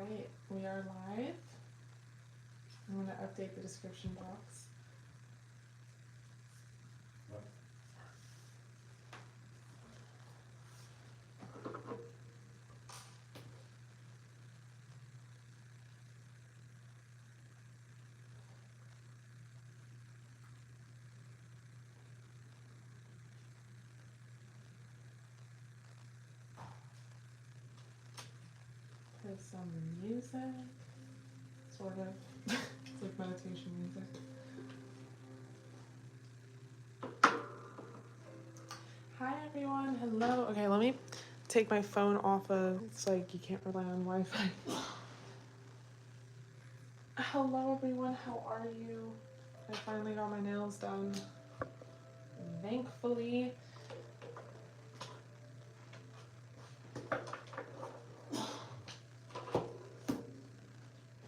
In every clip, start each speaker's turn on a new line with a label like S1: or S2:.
S1: right, we are live. I'm going to update the description box. Play some music, sort of. It's like meditation music. Hi everyone, hello. Okay, let me take my phone off of, it's like you can't rely on Wi-Fi. Hello everyone, how are you? I finally got my nails done, thankfully.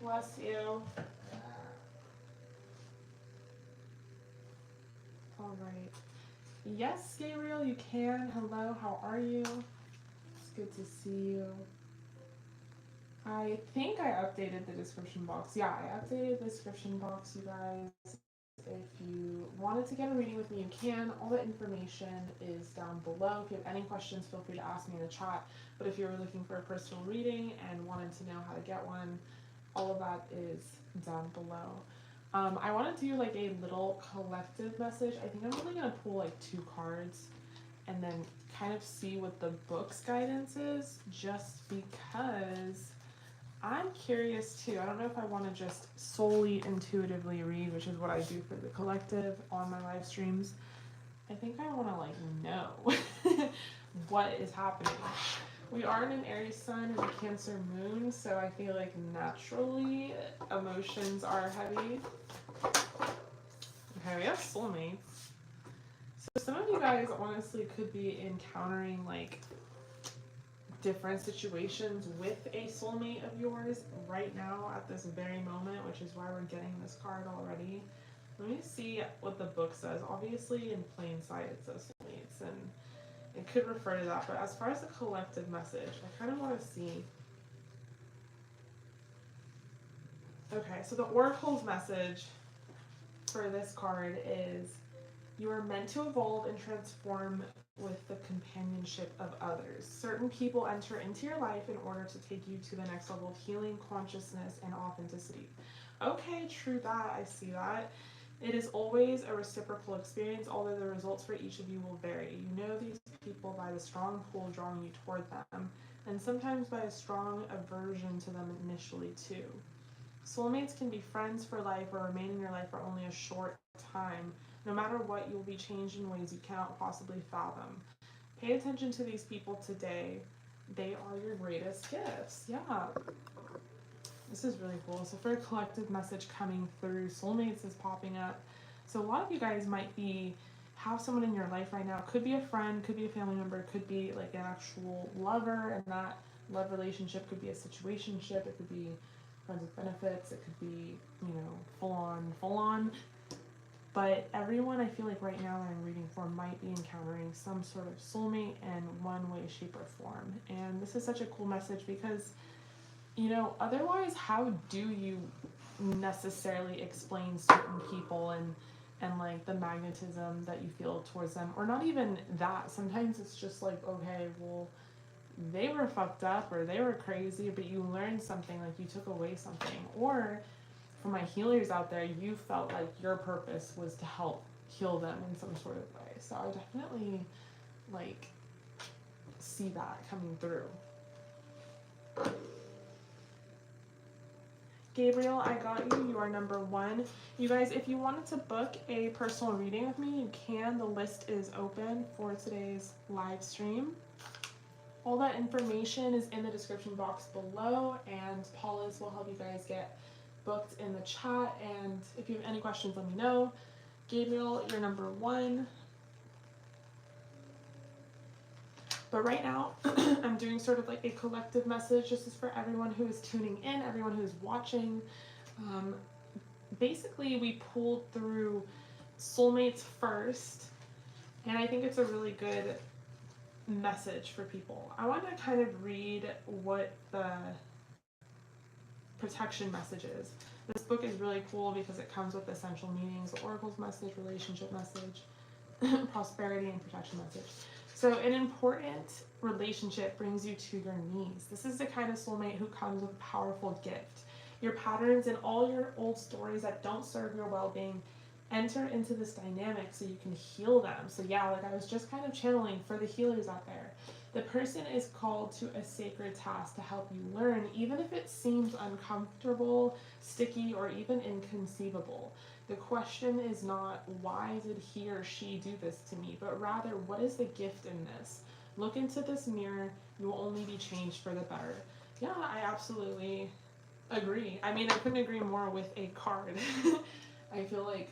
S1: Bless you. All right. Yes, Gabriel, you can. Hello, how are you? It's good to see you. I think I updated the description box. Yeah, I updated the description box, you guys. If you wanted to get a reading with me, you can. All the information is down below. If you have any questions, feel free to ask me in the chat. But if you're looking for a personal reading and wanted to know how to get one, all of that is down below. I want to do like a little collective message. I think I'm only going to pull like 2 cards and then kind of see what the book's guidance is, just because I'm curious too. I don't know if I want to just solely intuitively read, which is what I do for the collective on my live streams. I think I want to like know what is happening. We are in an Aries sun and a Cancer moon, so I feel like naturally emotions are heavy. Okay, we have soulmates. So some of you guys honestly could be encountering like different situations with a soulmate of yours right now at this very moment, which is why we're getting this card already. Let me see what the book says. Obviously in plain sight it says soulmates, and it could refer to that, but as far as the collective message, I kind of want to see. Okay, so the Oracle's message for this card is, you are meant to evolve and transform with the companionship of others. Certain people enter into your life in order to take you to the next level of healing, consciousness, and authenticity. Okay, true that. I see that. It is always a reciprocal experience, although the results for each of you will vary. You know these people by the strong pull drawing you toward them, and sometimes by a strong aversion to them initially too. Soulmates can be friends for life or remain in your life for only a short time. No matter what, you will be changed in ways you cannot possibly fathom. Pay attention to these people today. They are your greatest gifts. Yeah. This is really cool. So for a collective message coming through, soulmates is popping up. So a lot of you guys might have someone in your life right now. Could be a friend, could be a family member, could be like an actual lover, and that love relationship could be a situationship. It could be friends with benefits. It could be, you know, full on. But everyone I feel like right now that I'm reading for might be encountering some sort of soulmate in one way, shape, or form. And this is such a cool message because, you know, otherwise, how do you necessarily explain certain people and like the magnetism that you feel towards them? Or not even that. Sometimes it's just like, okay, well, they were fucked up or they were crazy, but you learned something, like you took away something. Or for my healers out there, you felt like your purpose was to help heal them in some sort of way. So I definitely like see that coming through. Gabriel, I got you. You are number 1. You guys, if you wanted to book a personal reading with me, you can. The list is open for today's live stream. All that information is in the description box below, and Paula's will help you guys get booked in the chat. And if you have any questions, let me know. Gabriel, you're number 1. But right now, I'm doing sort of like a collective message. This is for everyone who is tuning in, everyone who is watching. Basically, we pulled through soulmates first, and I think it's a really good message for people. I want to kind of read what the protection messages. This book is really cool because it comes with essential meanings, the oracle's message, relationship message, prosperity, and protection message. So an important relationship brings you to your knees. This is the kind of soulmate who comes with a powerful gift. Your patterns and all your old stories that don't serve your well-being enter into this dynamic so you can heal them. So yeah, like I was just kind of channeling for the healers out there. The person is called to a sacred task to help you learn, even if it seems uncomfortable, sticky, or even inconceivable. The question is not, why did he or she do this to me, but rather, what is the gift in this? Look into this mirror, you will only be changed for the better. Yeah, I absolutely agree. I mean, I couldn't agree more with a card. I feel like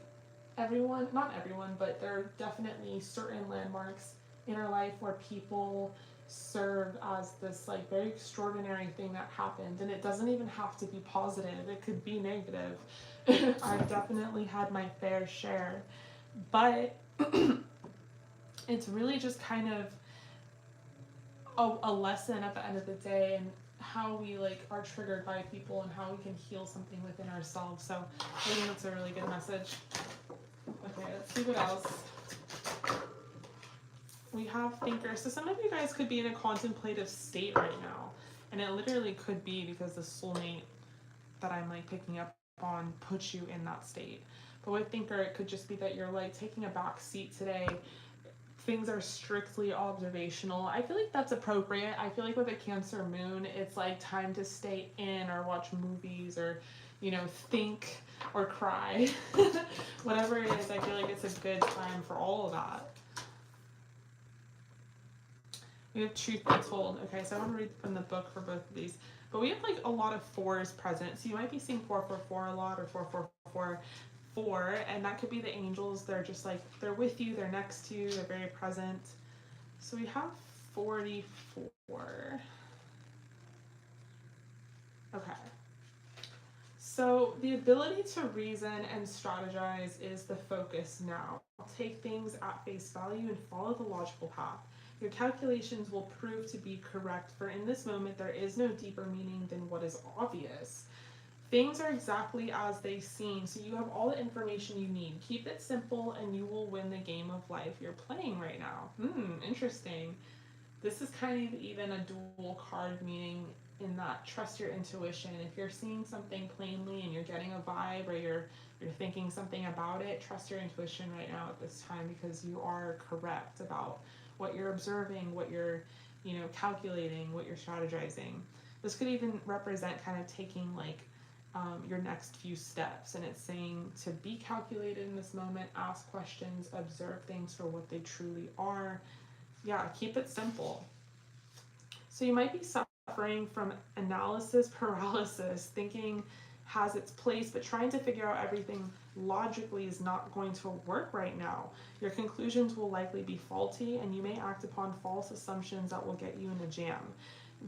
S1: everyone, not everyone, but there are definitely certain landmarks in our life where people serve as this like very extraordinary thing that happened, and it doesn't even have to be positive, it could be negative. I've definitely had my fair share, but it's really just kind of a lesson at the end of the day, and how we like are triggered by people and how we can heal something within ourselves. So I think that's a really good message. Okay, let's see what else. We have thinker. So some of you guys could be in a contemplative state right now, and it literally could be because the soulmate that I'm like picking up on puts you in that state. But with thinker, it could just be that you're like taking a back seat today. Things are strictly observational. I feel like that's appropriate. I feel like with a Cancer moon, it's like time to stay in or watch movies or, you know, think or cry. Whatever it is, I feel like it's a good time for all of that. We have truth be told. Okay, so I want to read from the book for both of these. But we have like a lot of fours present. So you might be seeing 444 a lot, or 4444, and that could be the angels. They're just like, they're with you, they're next to you, they're very present. So we have 44. Okay. So the ability to reason and strategize is the focus now. Take things at face value and follow the logical path. Your calculations will prove to be correct, for in this moment there is no deeper meaning than what is obvious. Things are exactly as they seem, so you have all the information you need. Keep it simple and you will win the game of life you're playing right now. Interesting. This is kind of even a dual card meaning in that trust your intuition. If you're seeing something plainly and you're getting a vibe, or you're thinking something about it, trust your intuition right now at this time, because you are correct about what you're observing, what you're, you know, calculating, what you're strategizing. This could even represent kind of taking like your next few steps, and it's saying to be calculated in this moment, ask questions, observe things for what they truly are. Yeah, keep it simple. So you might be suffering from analysis paralysis. Thinking has its place, but trying to figure out everything logically is not going to work right now. Your conclusions will likely be faulty, and you may act upon false assumptions that will get you in a jam.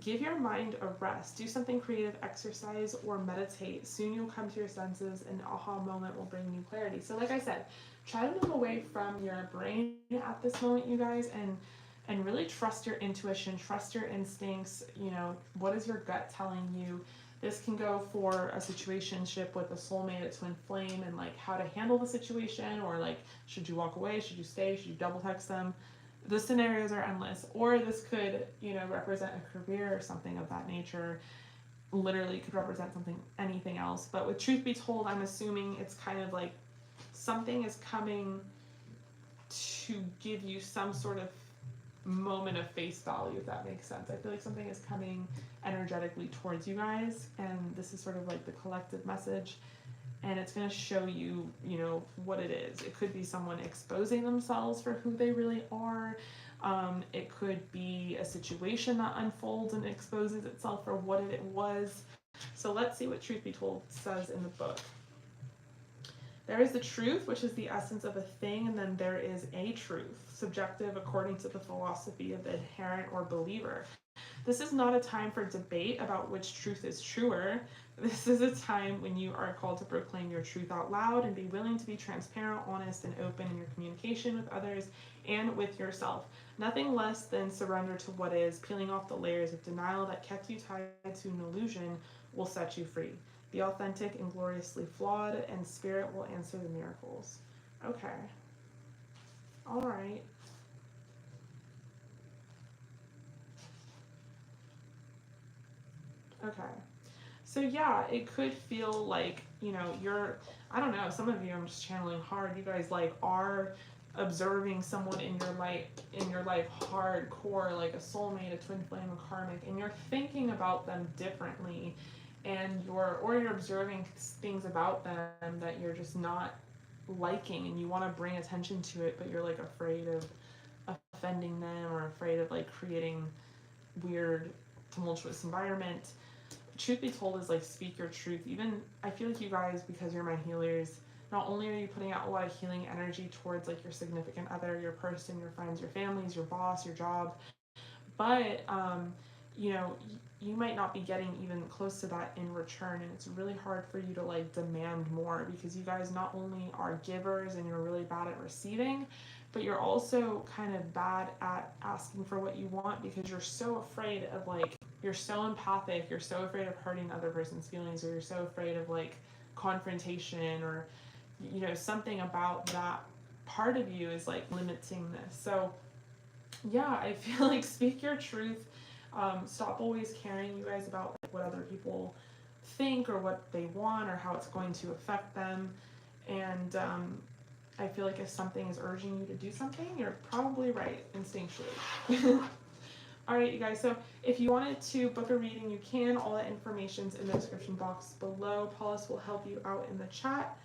S1: Give your mind a rest. Do something creative, exercise, or meditate. Soon you'll come to your senses, and an aha moment will bring you clarity. So like I said, try to move away from your brain at this moment, you guys, and really trust your intuition, trust your instincts. You know, what is your gut telling you? This can go for a situationship with a soulmate, a twin flame, and like how to handle the situation, or like, should you walk away, should you stay, should you double text them? The scenarios are endless. Or this could, you know, represent a career or something of that nature. Literally could represent something, anything else. But with truth be told, I'm assuming it's kind of like something is coming to give you some sort of moment of face value, if that makes sense. I feel like something is coming energetically towards you guys, and this is sort of like the collective message, and it's going to show you, you know, what it is. It could be someone exposing themselves for who they really are. It could be a situation that unfolds and exposes itself for what it was. So let's see what Truth Be Told says in the book. There is the truth, which is the essence of a thing, and then there is a truth, subjective according to the philosophy of the adherent or believer. This is not a time for debate about which truth is truer. This is a time when you are called to proclaim your truth out loud and be willing to be transparent, honest, and open in your communication with others and with yourself. Nothing less than surrender to what is, peeling off the layers of denial that kept you tied to an illusion will set you free. Be authentic and gloriously flawed, and spirit will answer the miracles. Okay. All right. Okay. So yeah, it could feel like, you know, I don't know, some of you, I'm just channeling hard, you guys like are observing someone in your life hardcore, like a soulmate, a twin flame, a karmic, and you're thinking about them differently, and you're observing things about them that you're just not liking, and you want to bring attention to it, but you're like afraid of offending them, or afraid of like creating weird tumultuous environment. Truth be told is like, speak your truth. Even I feel like you guys, because you're my healers, not only are you putting out a lot of healing energy towards like your significant other, your person, your friends, your families, your boss, your job, but you know, you might not be getting even close to that in return, and it's really hard for you to like demand more, because you guys not only are givers and you're really bad at receiving, but you're also kind of bad at asking for what you want, because you're so afraid of like, you're so empathic, you're so afraid of hurting the other person's feelings, or you're so afraid of like confrontation, or you know, something about that part of you is like limiting this. So yeah, I feel like speak your truth. Stop always caring, you guys, about like what other people think or what they want or how it's going to affect them. And I feel like if something is urging you to do something, you're probably right instinctually. All right, you guys, so if you wanted to book a reading, you can. All the information's in the description box below. Paulus will help you out in the chat.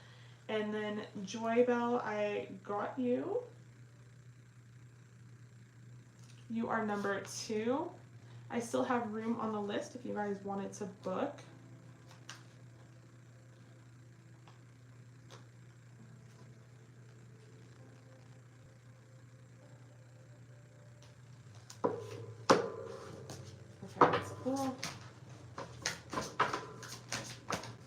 S1: And then Joy Bell, I got you. You are number 2. I still have room on the list if you guys wanted to book. Okay, that's cool.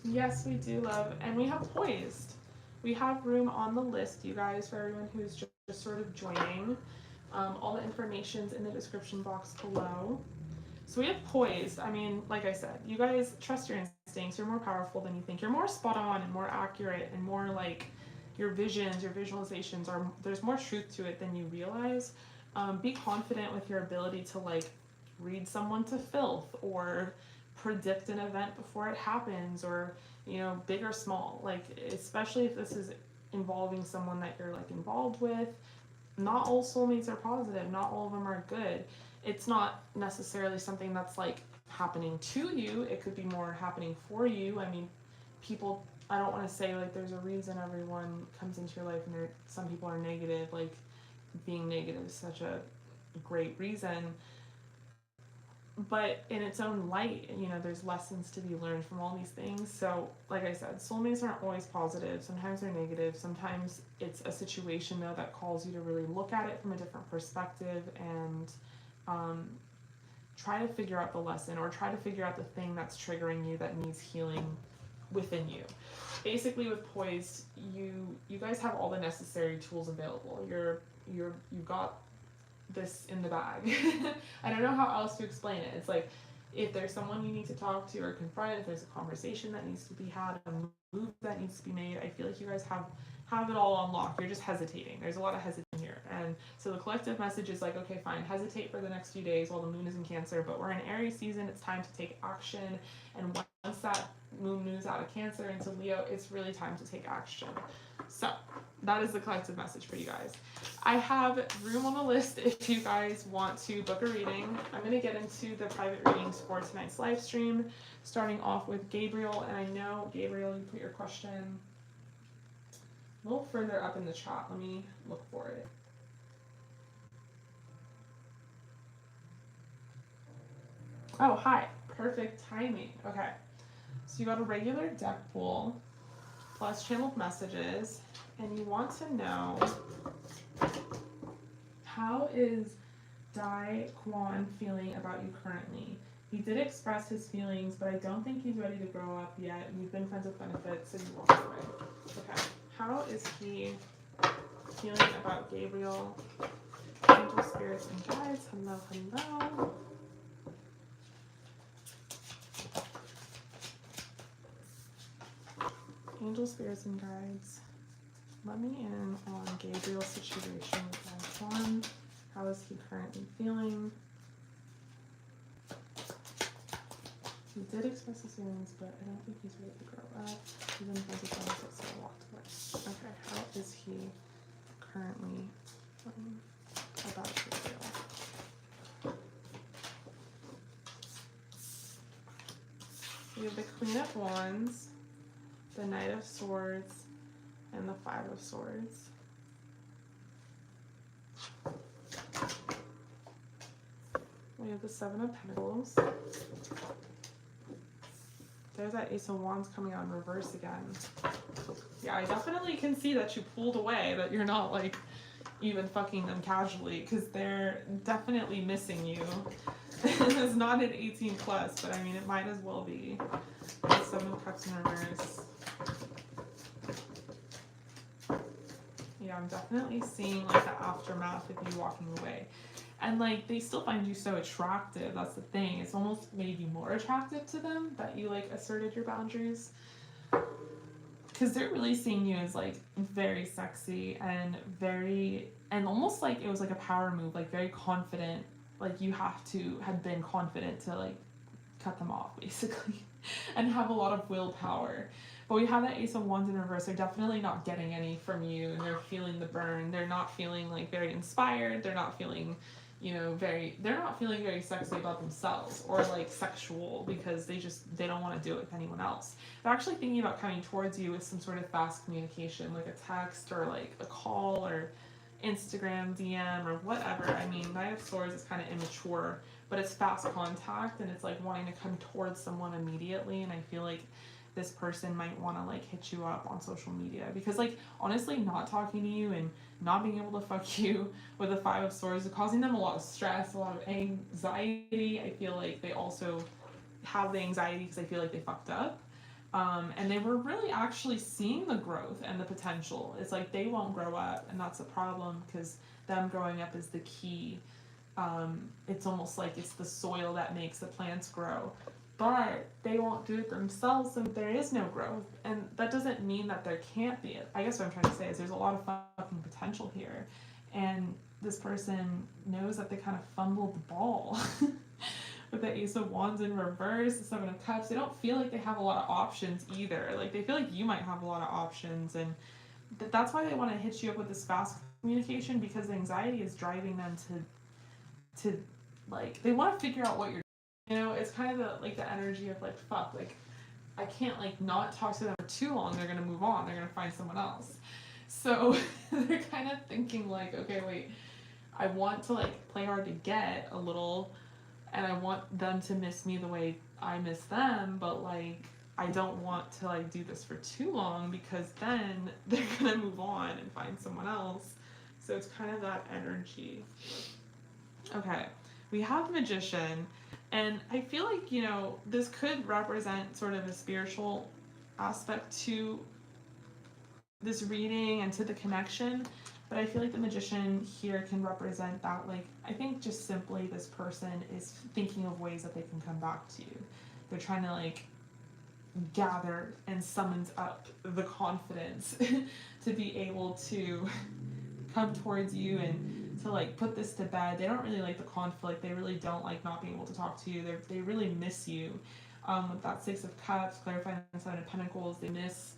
S1: Yes, we do, love. And we have Poised. We have room on the list, you guys, for everyone who's just sort of joining. All the information's in the description box below. So we have Poised. I mean, like I said, you guys trust your instincts. You're more powerful than you think. You're more spot on and more accurate, and more like your visions, your visualizations are, there's more truth to it than you realize. Be confident with your ability to like read someone to filth, or predict an event before it happens, or you know, big or small, like especially if this is involving someone that you're like involved with. Not all soulmates are positive, not all of them are good. It's not necessarily something that's like happening to you, it could be more happening for you. I mean, people, I don't want to say like there's a reason everyone comes into your life and some people are negative, like being negative is such a great reason, but in its own light, you know, there's lessons to be learned from all these things. So like I said, soulmates aren't always positive. Sometimes they're negative. Sometimes it's a situation though that calls you to really look at it from a different perspective, and try to figure out the lesson, or try to figure out the thing that's triggering you that needs healing within you. Basically with Poised, you guys have all the necessary tools available. You've got this in the bag. I don't know how else to explain it. It's like, if there's someone you need to talk to or confront, if there's a conversation that needs to be had, a move that needs to be made, I feel like you guys have it all on lock. You're just hesitating. There's a lot of hesitation here. And so the collective message is like, okay, fine, hesitate for the next few days while the moon is in Cancer, but we're in Aries season, it's time to take action. And once that moon moves out of Cancer into Leo, it's really time to take action. So that is the collective message for you guys. I have room on the list if you guys want to book a reading. I'm going to get into the private readings for tonight's live stream, starting off with Gabriel. And I know, Gabriel, you put your question a little further up in the chat. Let me look for it. Oh, hi. Perfect timing. Okay. So you got a regular deck pool plus channeled messages, and you want to know, how is Dai Quan feeling about you currently? He did express his feelings, but I don't think he's ready to grow up yet. You've been friends with benefits, so you walked away. Okay. How is he feeling about Gabriel? Angel spirits and guides. Hello, hello. Angel spirits and guides. Let me in on Gabriel's situation with Antoine. How is he currently feeling? He did express his feelings, but I don't think he's ready to grow up. He's been friends with benefits, so I walked away. Okay, how is he currently feeling about Gabriel? We have the Queen of Wands, the Knight of Swords, and the Five of Swords. We have the Seven of Pentacles. There's that Ace of Wands coming out in reverse again. Yeah, I definitely can see that you pulled away, that you're not like even fucking them casually, because they're definitely missing you. It's not an 18 plus, but I mean, it might as well be. The Seven of Cups in reverse. Yeah, I'm definitely seeing like the aftermath of you walking away. And like, they still find you so attractive. That's the thing. It's almost made you more attractive to them that you like asserted your boundaries. Because they're really seeing you as like very sexy and almost like it was like a power move, like very confident. Like you had been confident to like cut them off basically and have a lot of willpower. But we have that Ace of Wands in reverse. They're definitely not getting any from you, and they're feeling the burn. They're not feeling like very inspired. They're not feeling, they're not feeling very sexy about themselves or like sexual, because they don't want to do it with anyone else. They're actually thinking about coming towards you with some sort of fast communication, like a text or like a call or Instagram DM or whatever. I mean, Knight of Swords is kind of immature, but it's fast contact, and it's like wanting to come towards someone immediately. And I feel like this person might want to like hit you up on social media, because like honestly, not talking to you and not being able to fuck you with the Five of Swords is causing them a lot of stress, a lot of anxiety. I feel like they also have the anxiety because I feel like they fucked up. And they were really actually seeing the growth and the potential. It's like they won't grow up, and that's a problem, because them growing up is the key. It's almost like it's the soil that makes the plants grow, but they won't do it themselves, and there is no growth. And that doesn't mean that there can't be. I guess what I'm trying to say is there's a lot of fucking potential here, and this person knows that they kind of fumbled the ball. With the Ace of Wands in reverse, the Seven of Cups, they don't feel like they have a lot of options either. Like, they feel like you might have a lot of options, and that's why they want to hit you up with this fast communication, because the anxiety is driving them to like, they want to figure out what you're doing. It's kind of the energy of like, fuck, like, I can't like not talk to them for too long, they're gonna move on, they're gonna find someone else. So they're kind of thinking like, okay, wait, I want to like play hard to get a little, and I want them to miss me the way I miss them, but like, I don't want to like do this for too long, because then they're gonna move on and find someone else. So it's kind of that energy. Okay, we have the Magician, and I feel like, this could represent sort of a spiritual aspect to this reading and to the connection. But I feel like the Magician here can represent that, like, I think just simply this person is thinking of ways that they can come back to you. They're trying to, like, gather and summons up the confidence to be able to come towards you and to, like, put this to bed. They don't really like the conflict. They really don't like not being able to talk to you. They really miss you. With that Six of Cups, clarifying the Seven of Pentacles, they miss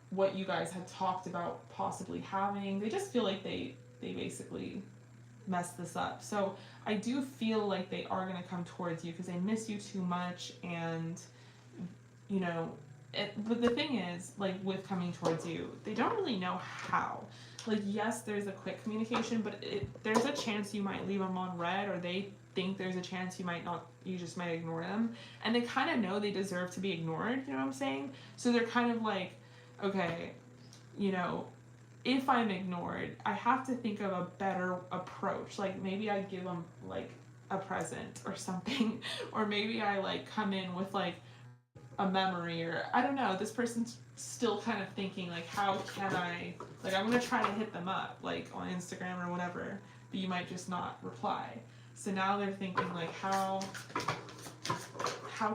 S1: what you guys had talked about possibly having. They just feel like they basically messed this up. So I do feel like they are going to come towards you because they miss you too much. And but the thing is, like, with coming towards you, they don't really know how. Like, yes, there's a quick communication, but there's a chance you might leave them on red, or they think there's a chance you just might ignore them. And they kind of know they deserve to be ignored, you know what I'm saying? So they're kind of like, okay, if I'm ignored, I have to think of a better approach. Like maybe I give them like a present or something, or maybe I like come in with like a memory, or I don't know. This person's still kind of thinking like, how can I, like I'm gonna try to hit them up like on Instagram or whatever, but you might just not reply. So now they're thinking like, how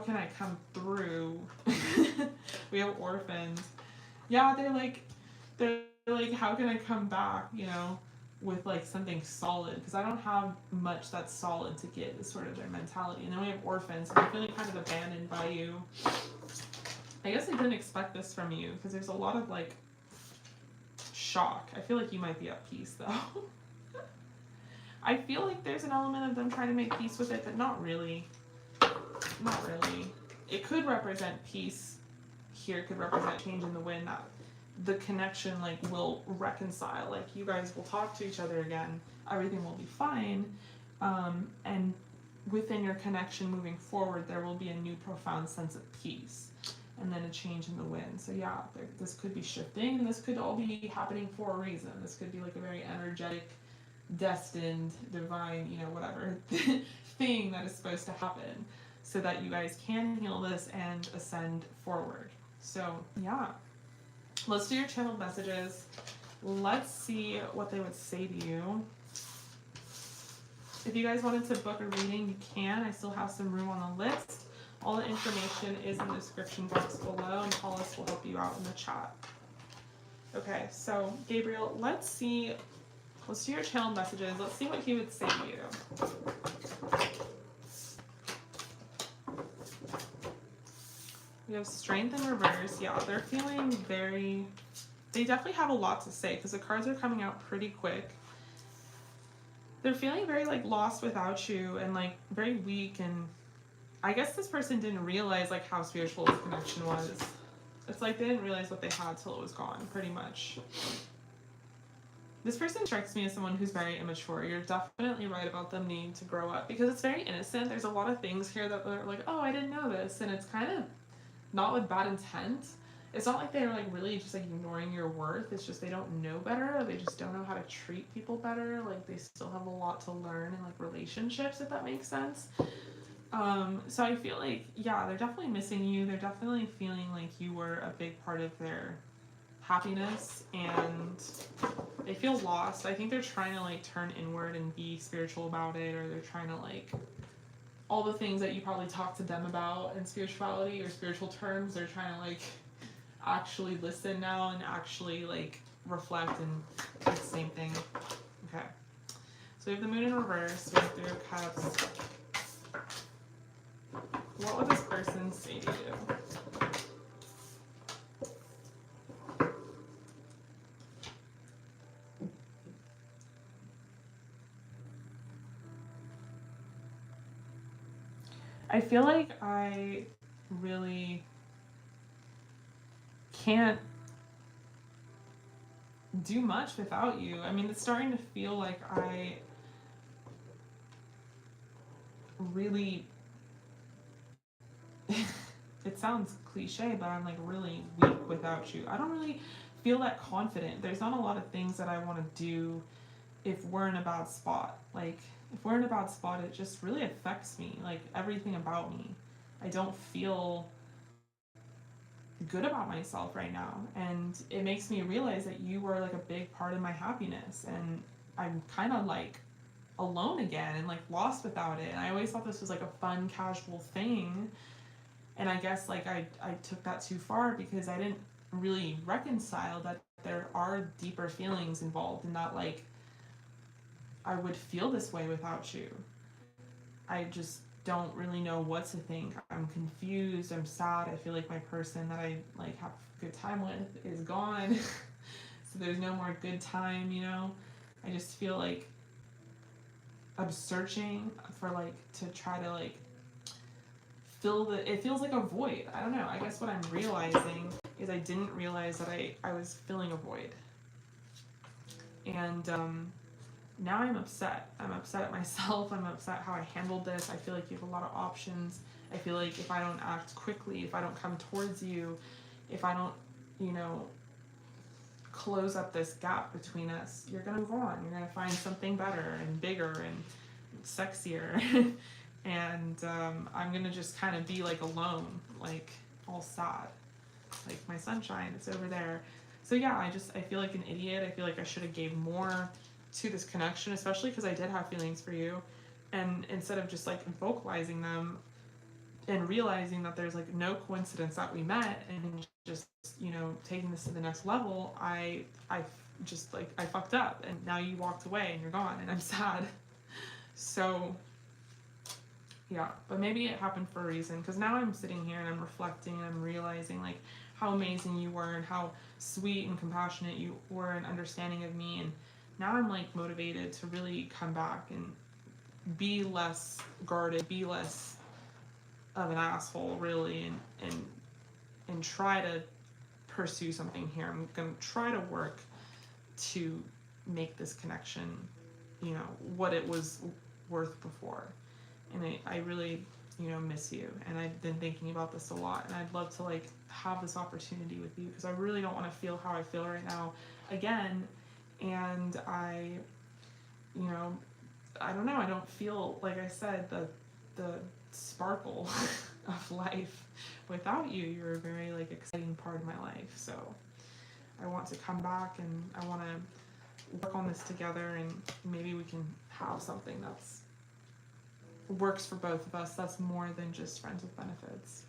S1: can I come through? We have orphans. Yeah, they're like, how can I come back, you know, with like something solid? Because I don't have much that's solid to give, is sort of their mentality. And then we have orphans, and they're feeling kind of abandoned by you. I guess I didn't expect this from you, because there's a lot of like shock. I feel like you might be at peace though. I feel like there's an element of them trying to make peace with it, but not really. Not really. It could represent peace here, could represent change in the wind, that the connection like will reconcile, like you guys will talk to each other again, everything will be fine, and within your connection moving forward there will be a new profound sense of peace, and then a change in the wind. So yeah, this could be shifting, and this could all be happening for a reason. This could be like a very energetic, destined, divine, you know, whatever thing that is supposed to happen, so that you guys can heal this and ascend forward. So yeah, let's do your channeled messages. Let's see what they would say to you. If you guys wanted to book a reading, you can. I still have some room on the list. All the information is in the description box below, and Hollis will help you out in the chat. Okay, so Gabriel, let's do your channeled messages. Let's see what he would say to you. We have strength in reverse. Yeah, they're feeling they definitely have a lot to say, because the cards are coming out pretty quick. They're feeling very like lost without you, and like very weak, and I guess this person didn't realize like how spiritual this connection was. It's like they didn't realize what they had till it was gone, pretty much. This person strikes me as someone who's very immature. You're definitely right about them needing to grow up, because it's very innocent. There's a lot of things here that they're like, oh, I didn't know this, and it's kind of not with bad intent. It's not like they're like really just like ignoring your worth. It's just they don't know better, or they just don't know how to treat people better. Like they still have a lot to learn in like relationships, if that makes sense. So I feel like, yeah, they're definitely missing you. They're definitely feeling like you were a big part of their happiness, and they feel lost. I think they're trying to like turn inward and be spiritual about it, or they're trying to like all the things that you probably talk to them about in spirituality or spiritual terms. They're trying to like actually listen now and actually like reflect, and it's the same thing. Okay, so we have the moon in reverse, we have Three of Cups. What would this person say to you? I feel like I really can't do much without you. I mean, it's starting to feel like I really it sounds cliche, but I'm like really weak without you. I don't really feel that confident. There's not a lot of things that I want to do if we're in a bad spot. Like if we're in a bad spot, it just really affects me, like everything about me. I don't feel good about myself right now, and it makes me realize that you were like a big part of my happiness, and I'm kind of like alone again and like lost without it. And I always thought this was like a fun, casual thing, and I guess like I took that too far, because I didn't really reconcile that there are deeper feelings involved, and that like I would feel this way without you. I just don't really know what to think. I'm confused, I'm sad. I feel like my person that I like have a good time with is gone. So there's no more good time, you know? I just feel like I'm searching for like to try to like fill it feels like a void. I don't know. I guess what I'm realizing is I didn't realize that I was filling a void. And now I'm upset. I'm upset at myself. I'm upset how I handled this. I feel like you have a lot of options. I feel like if I don't act quickly, if I don't come towards you, if I don't, you know, close up this gap between us. You're gonna move on. You're gonna find something better and bigger and sexier. And I'm gonna just kind of be like alone, like all sad, like my sunshine is over there. So yeah, I feel like an idiot. I feel like I should have gave more to this connection, especially because I did have feelings for you. And instead of just like vocalizing them and realizing that there's like no coincidence that we met and just, you know, taking this to the next level, I just like, I fucked up and now you walked away and you're gone and I'm sad. So yeah, but maybe it happened for a reason, because now I'm sitting here and I'm reflecting and I'm realizing like how amazing you were and how sweet and compassionate you were and understanding of me. And now I'm like motivated to really come back and be less guarded, be less of an asshole really, and try to pursue something here. I'm gonna try to work to make this connection, you know, what it was worth before. And I really, you know, miss you, and I've been thinking about this a lot, and I'd love to like have this opportunity with you, because I really don't want to feel how I feel right now again. And I, you know, I don't know, I don't feel, like I said, the sparkle of life without you. You're a very like exciting part of my life. So I want to come back and I want to work on this together, and maybe we can have something that's works for both of us, that's more than just friends with benefits.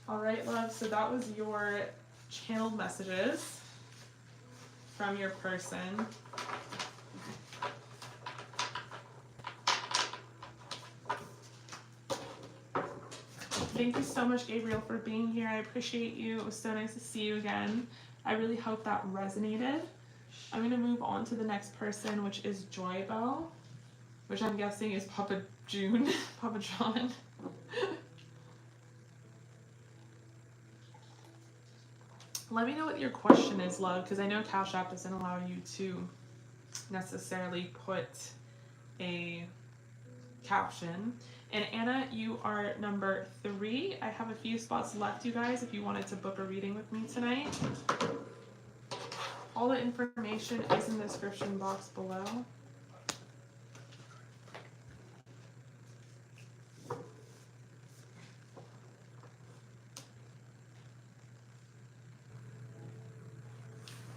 S1: All right, love, so that was your channeled messages from your person. Thank you so much, Gabriel, for being here. I appreciate you. It was so nice to see you again. I really hope that resonated. I'm going to move on to the next person, which is Joy Bell, which I'm guessing is Papa June, Papa John. Let me know what your question is, love, because I know Cash App doesn't allow you to necessarily put a caption. And Anna, you are number 3. I have a few spots left, you guys, if you wanted to book a reading with me tonight. All the information is in the description box below.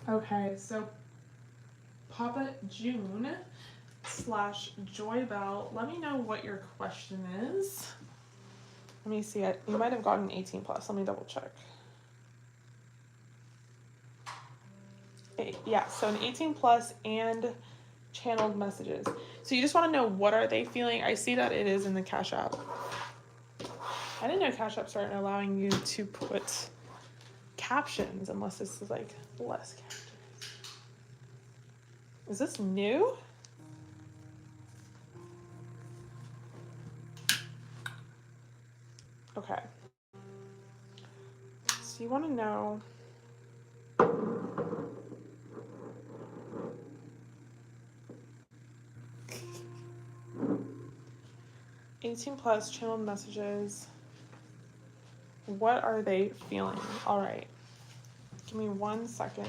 S1: Okay, so Papa June / Joy Bell, let me know what your question is. Let me see it. You might have gotten 18 plus. Let me double check. Yeah, so an 18 plus and channeled messages. So you just want to know, what are they feeling? I see that it is in the Cash App. I didn't know Cash App started allowing you to put captions, unless this is like less characters. Is this new? Okay. So you want to know. +18 channeled messages. What are they feeling? All right. Give me 1 second.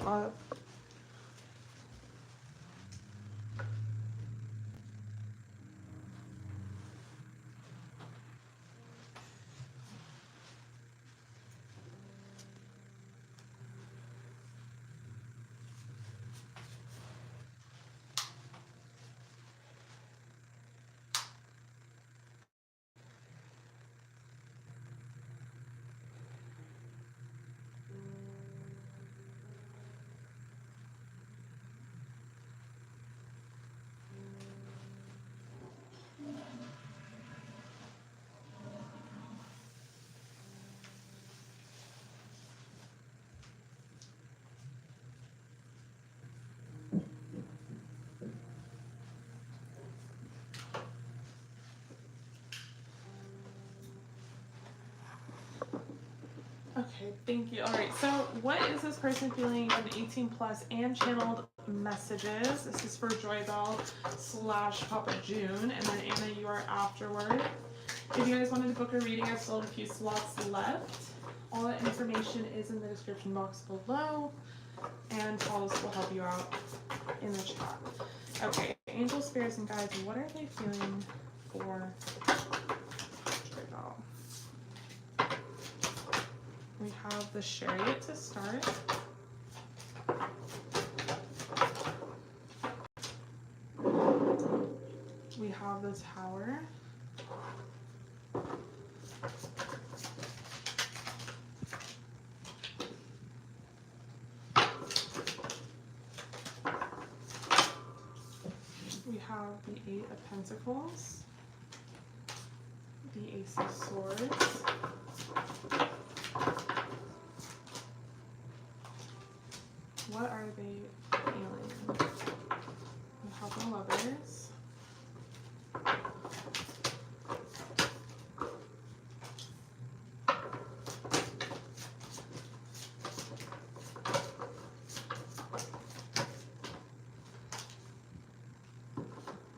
S1: Okay, thank you. All right, so what is this person feeling in 18 plus and channeled messages? This is for Joy Bell / Papa June, and then Anna, you are afterward. If you guys wanted to book a reading, I still have a few slots left. All that information is in the description box below, and Paul's will help you out in the chat. Okay, angel spirits and guides, what are they feeling for Gabriel? We have the Chariot to start. We have the Tower. We have the Eight of Pentacles, the Ace of Swords, what are they feeling? We have the Lovers,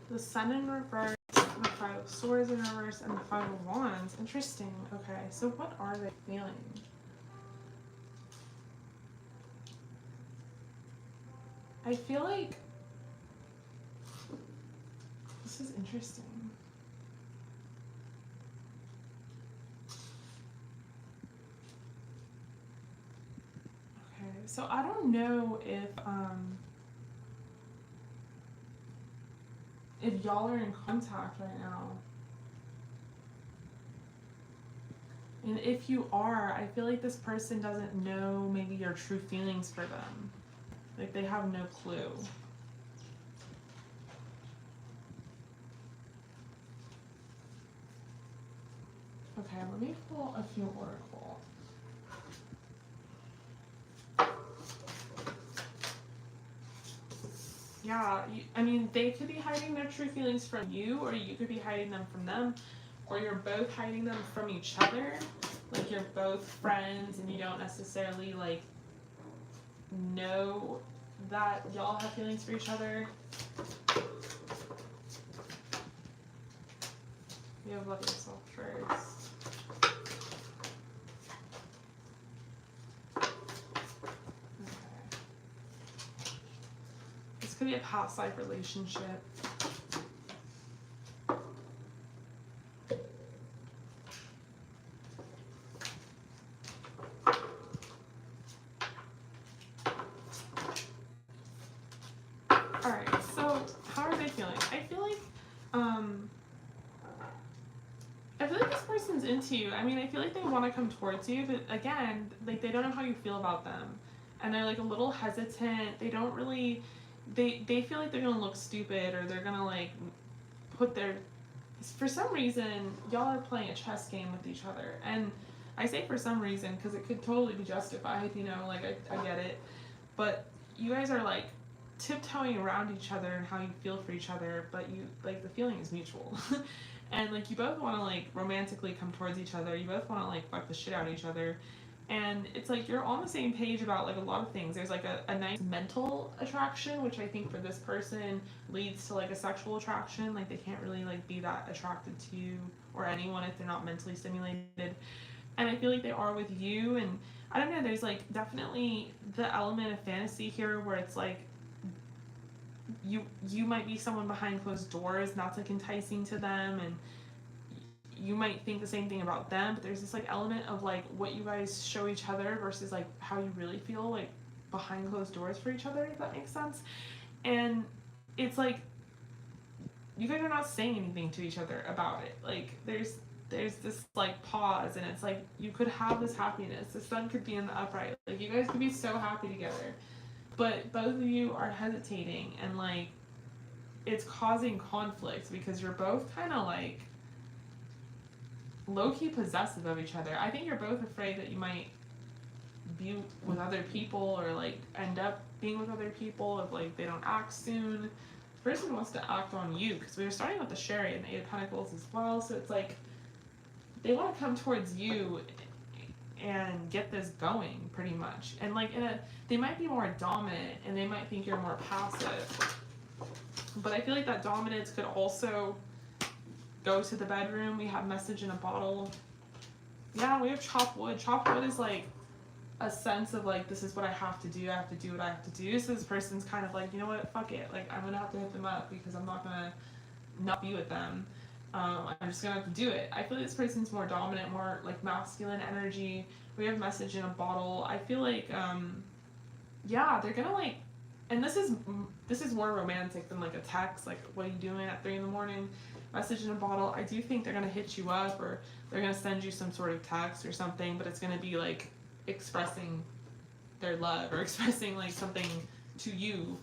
S1: the Sun in reverse, the Five of Swords in reverse, and the Five of Wands. Interesting. Okay, so what are they feeling? I feel like this is interesting. Okay, so I don't know if y'all are in contact right now. And if you are, I feel like this person doesn't know maybe your true feelings for them. Like they have no clue. Okay, let me pull a few oracles. Yeah, I mean, they could be hiding their true feelings from you, or you could be hiding them from them, or you're both hiding them from each other. Like you're both friends and you don't necessarily like know that y'all have feelings for each other. You have love yourself first. Okay. This could be a past life relationship. Alright, so how are they feeling? I feel like this person's into you. I mean, I feel like they want to come towards you, but again, like they don't know how you feel about them. And they're like a little hesitant. They don't really, they feel like they're going to look stupid, or they're going to like put their, for some reason, y'all are playing a chess game with each other. And I say for some reason, because it could totally be justified, you know, like I get it. But you guys are like tiptoeing around each other and how you feel for each other, but you, like the feeling is mutual. And like you both want to like romantically come towards each other. You both want to like fuck the shit out of each other. And it's like you're on the same page about like a lot of things. There's like a nice mental attraction, which I think for this person leads to like a sexual attraction. Like they can't really like be that attracted to you or anyone if they're not mentally stimulated. And I feel like they are with you. And I don't know, there's like definitely the element of fantasy here where it's like you might be someone behind closed doors and that's like enticing to them, and you might think the same thing about them, but there's this like element of like what you guys show each other versus like how you really feel like behind closed doors for each other, if that makes sense. And it's like you guys are not saying anything to each other about it. Like there's this like pause, and it's like you could have this happiness. The sun could be in the upright. Like you guys could be so happy together. But both of you are hesitating, and like it's causing conflict because you're both kind of like low-key possessive of each other. I think you're both afraid that you might be with other people, or like end up being with other people if like they don't act soon. The person wants to act on you, because we were starting with the Chariot and the Eight of Pentacles as well, so it's like they want to come towards you and get this going pretty much. And like they might be more dominant and they might think you're more passive, but I feel like that dominance could also go to the bedroom. We have message in a bottle. Yeah, we have chop wood. Chop wood is like a sense of like, this is what I have to do. I have to do what I have to do. So this person's kind of like, you know what, fuck it. Like, I'm gonna have to hit them up because I'm not gonna not be with them. I'm just gonna have to do it. I feel like this person's more dominant, more like masculine energy. We have message in a bottle. I feel like, yeah, they're gonna like, and this is more romantic than like a text. Like, what are you doing at 3 a.m? Message in a bottle. I do think they're gonna hit you up, or they're gonna send you some sort of text or something, but it's gonna be like expressing their love or expressing like something to you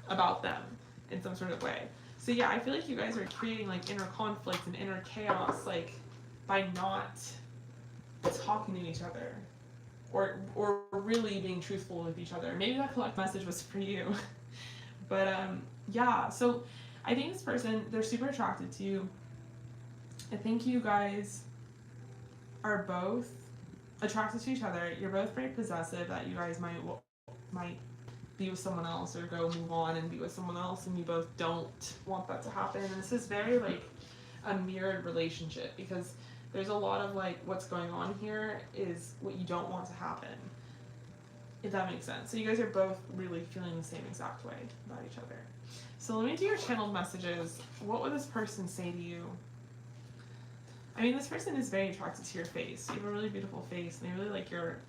S1: about them in some sort of way. So yeah, I feel like you guys are creating like inner conflict and inner chaos, like by not talking to each other, or really being truthful with each other. Maybe that collect message was for you. But yeah, so I think this person, they're super attracted to you. I think you guys are both attracted to each other. You're both very possessive, that you guys might be with someone else or go move on and be with someone else, and you both don't want that to happen. And this is very like a mirrored relationship, because there's a lot of like what's going on here is what you don't want to happen, if that makes sense. So you guys are both really feeling the same exact way about each other. So let me do your channeled messages. What would this person say to you? I mean, this person is very attracted to your face. You have a really beautiful face, and they really like your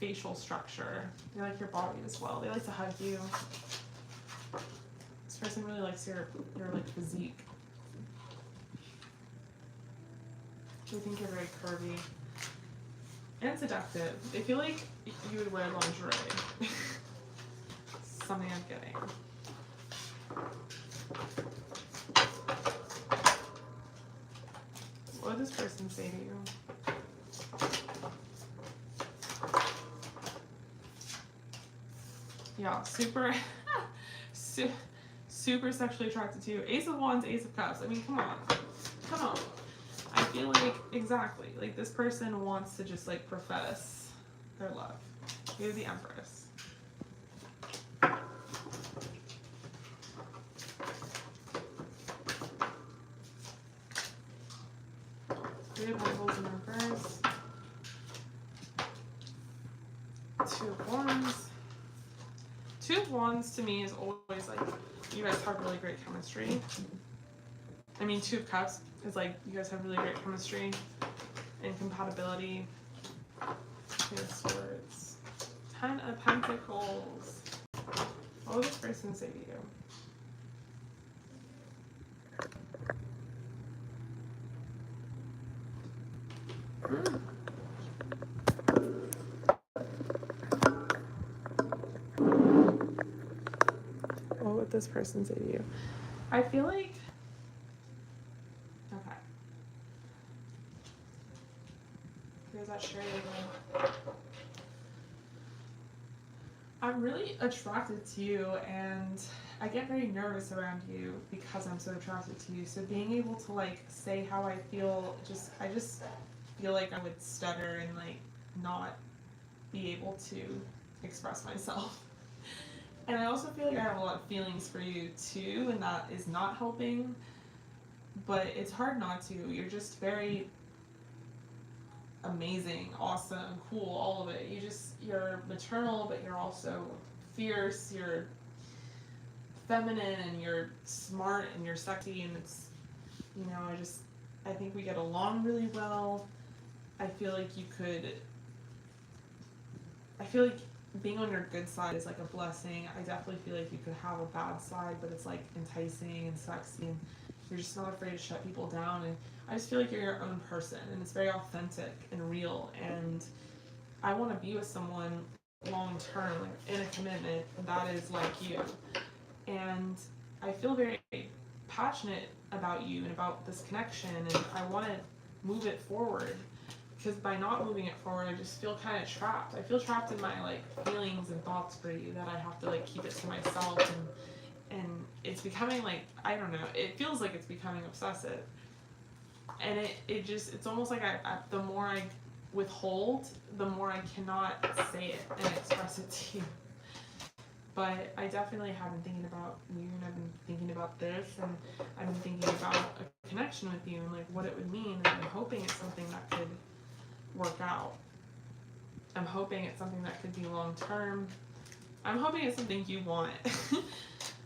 S1: facial structure. They like your body as well. They like to hug you. This person really likes your like physique. They think you're very curvy and seductive. They feel like you would wear lingerie. Something I'm getting. What would this person say to you? Yeah, super sexually attracted to you. Ace of Wands, Ace of Cups. I mean, come on. Come on. I feel like, exactly, like this person wants to just like profess their love. You're the Empress. Three of Pentacles in reverse. Two of Wands. Two of Wands to me is always like, you guys have really great chemistry. I mean, Two of Cups is like, you guys have really great chemistry and compatibility. Two of Swords. 10 of Pentacles. What would this person say to you? What would this person say to you? I feel like, okay. Here's that cherry again. I'm really attracted to you, and I get very nervous around you because I'm so attracted to you. So being able to like say how I feel, I just feel like I would stutter and like not be able to express myself. And I also feel like I have a lot of feelings for you too, and that is not helping, but it's hard not to. You're just very amazing, awesome, cool, all of it. You're maternal, but you're also fierce, you're feminine, and you're smart, and you're sexy, and it's, you know, I think we get along really well. I feel like being on your good side is like a blessing. I definitely feel like you could have a bad side, but it's like enticing and sexy, and you're just not afraid to shut people down. And I just feel like you're your own person, and it's very authentic and real. And I want to be with someone long term, like in a commitment that is like you. And I feel very passionate about you and about this connection, and I want to move it forward. Because by not moving it forward, I just feel kind of trapped. I feel trapped in my like feelings and thoughts for you, that I have to like keep it to myself, and it's becoming like, I don't know, it feels like it's becoming obsessive. And it's almost like the more I withhold, the more I cannot say it and express it to you. But I definitely have been thinking about you, and I've been thinking about this, and I've been thinking about a connection with you and like what it would mean, and I'm hoping it's something that could work out. I'm hoping it's something that could be long term. I'm hoping it's something you want.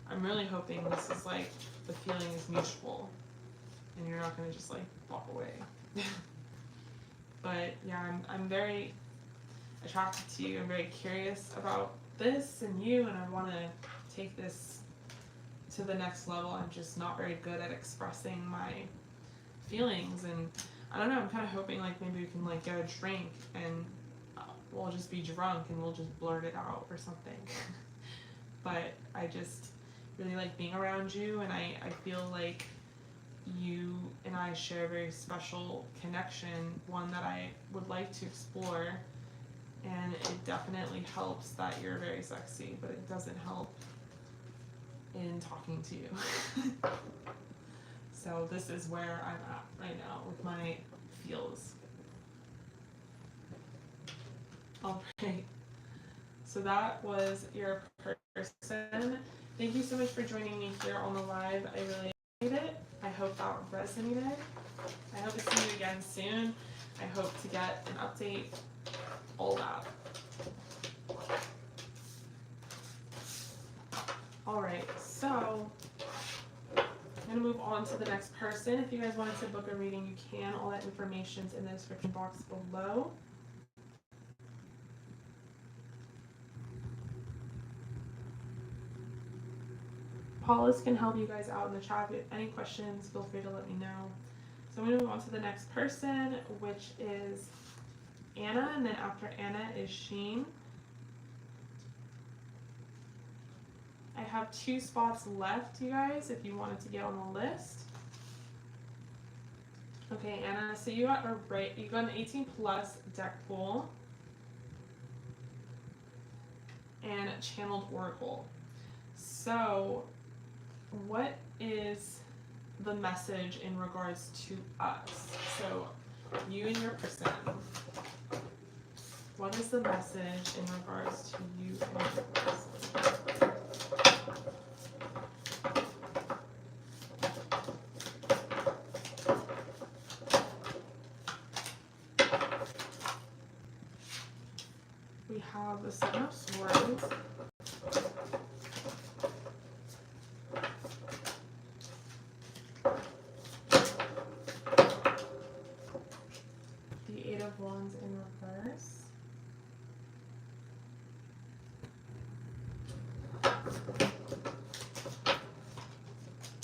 S1: I'm really hoping this is like the feeling is mutual and you're not gonna just like walk away. But yeah, I'm very attracted to you. I'm very curious about this and you, and I want to take this to the next level. I'm just not very good at expressing my feelings, and I don't know, I'm kind of hoping like maybe we can like get a drink and we'll just be drunk and we'll just blurt it out or something. But I just really like being around you, and I feel like you and I share a very special connection, one that I would like to explore. And it definitely helps that you're very sexy, but it doesn't help in talking to you. So this is where I'm at right now with my feels. All right. So that was your person. Thank you so much for joining me here on the live. I really enjoyed it. I hope that resonated. I hope to see you again soon. I hope to get an update, all that. All right, so I'm gonna move on to the next person. If you guys wanted to book a reading, you can. All that information's in the description box below. Paula's can help you guys out in the chat. If you have any questions, feel free to let me know. So I'm gonna move on to the next person, which is Anna, and then after Anna is Sheen. I have 2 spots left, you guys, if you wanted to get on the list. Okay, Anna, so you got an 18 plus deck pool and a channeled oracle. So what is the message in regards to us? So you and your person. What is the message in regards to you and your person? We have the Seven of Swords. The Eight of Wands in reverse.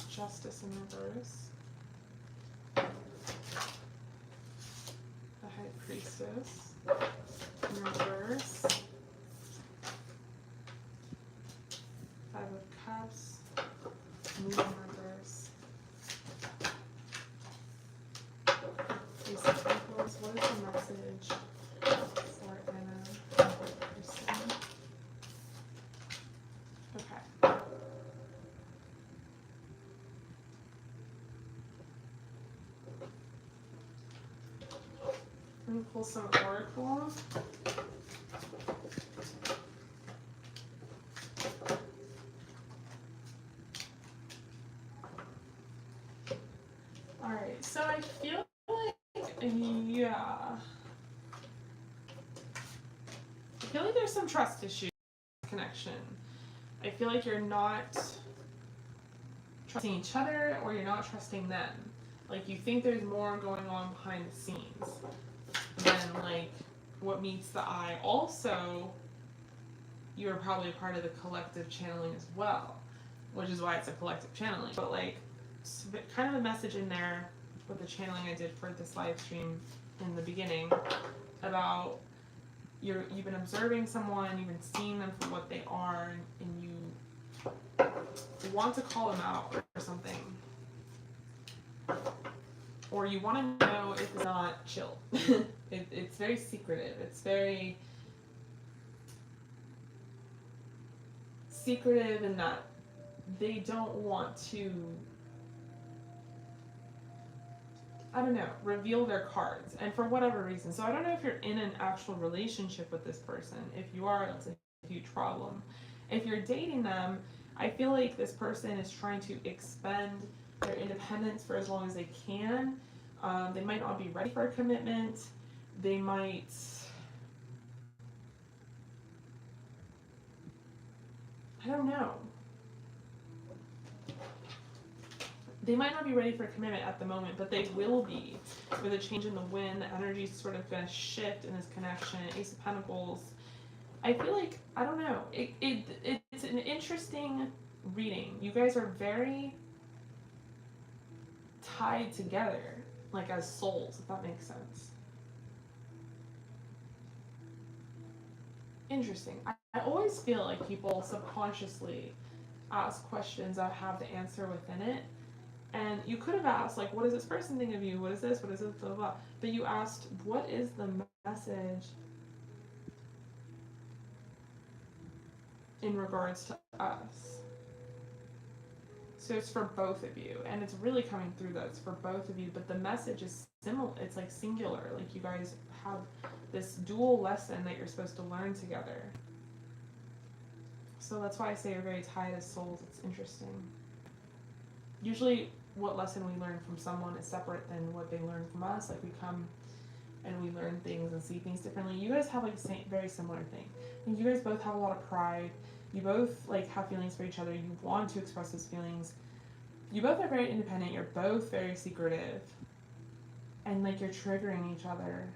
S1: Justice in reverse. The High Priestess in reverse. 5 of Cups. Moon in reverse. Ace of Pentacles. What is the message for Anna? Person? Okay. Let me pull some oracle. Alright, so I feel like, yeah. I feel like there's some trust issues, connection. I feel like you're not trusting each other, or you're not trusting them. Like, you think there's more going on behind the scenes than like what meets the eye. Also, you're probably a part of the collective channeling as well, which is why it's a collective channeling. But like, kind of a message in there with the channeling I did for this live stream in the beginning about you've been observing someone, you've been seeing them for what they are, and you want to call them out or something. Or you want to know if it's not chill. It's very secretive. It's very secretive in that they don't want to, I don't know, reveal their cards. And for whatever reason. So I don't know if you're in an actual relationship with this person. If you are, that's a huge problem. If you're dating them, I feel like this person is trying to expend their independence for as long as they can. They might not be ready for a commitment. They might, I don't know. They might not be ready for a commitment at the moment, but they will be. With a change in the wind, the energy is sort of going to shift in this connection. Ace of Pentacles. I feel like, I don't know, it's an interesting reading. You guys are very tied together, like as souls, if that makes sense. Interesting. I always feel like people subconsciously ask questions that have the answer within it. And you could have asked, like, what does this person think of you? What is this? What is this? Blah, blah, blah. But you asked, what is the message in regards to us? So it's for both of you. And it's really coming through that it's for both of you. But the message is similar. It's like singular. Like you guys have this dual lesson that you're supposed to learn together. So that's why I say you're very tied as souls. It's interesting. Usually what lesson we learn from someone is separate than what they learn from us. Like we come and we learn things and see things differently. You guys have like the same, very similar thing. I think you guys both have a lot of pride. You both like have feelings for each other. You want to express those feelings. You both are very independent. You're both very secretive. And like you're triggering each other.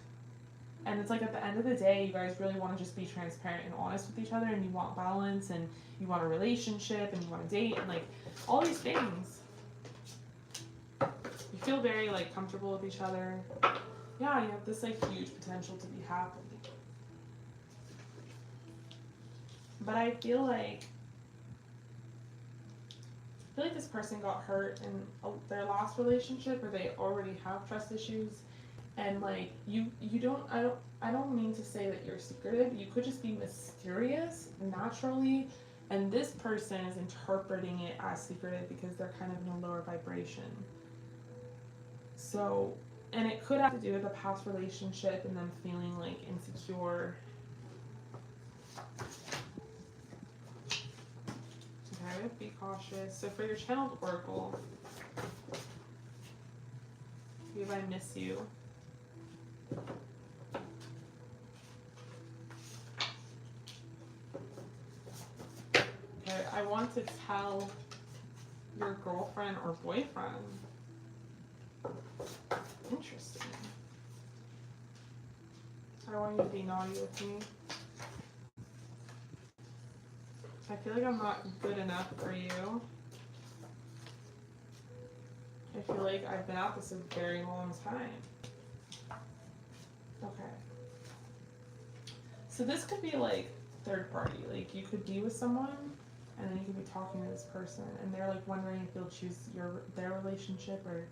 S1: And it's like at the end of the day, you guys really want to just be transparent and honest with each other, and you want balance, and you want a relationship, and you want to date, and like all these things. You feel very like comfortable with each other. Yeah, you have this like huge potential to be happy. But I feel like this person got hurt in their last relationship, or they already have trust issues. And like I don't mean to say that you're secretive. You could just be mysterious naturally, and this person is interpreting it as secretive because they're kind of in a lower vibration. So, and it could have to do with a past relationship and them feeling like insecure. Okay, be cautious. So for your channeled oracle, we have I miss you. Okay, I want to tell your girlfriend or boyfriend. Interesting. I want you to be naughty with me. I feel like I'm not good enough for you. I feel like I've been at this a very long time. Okay. So this could be like third party. Like you could be with someone and then you could be talking to this person and they're like wondering if you'll choose their relationship or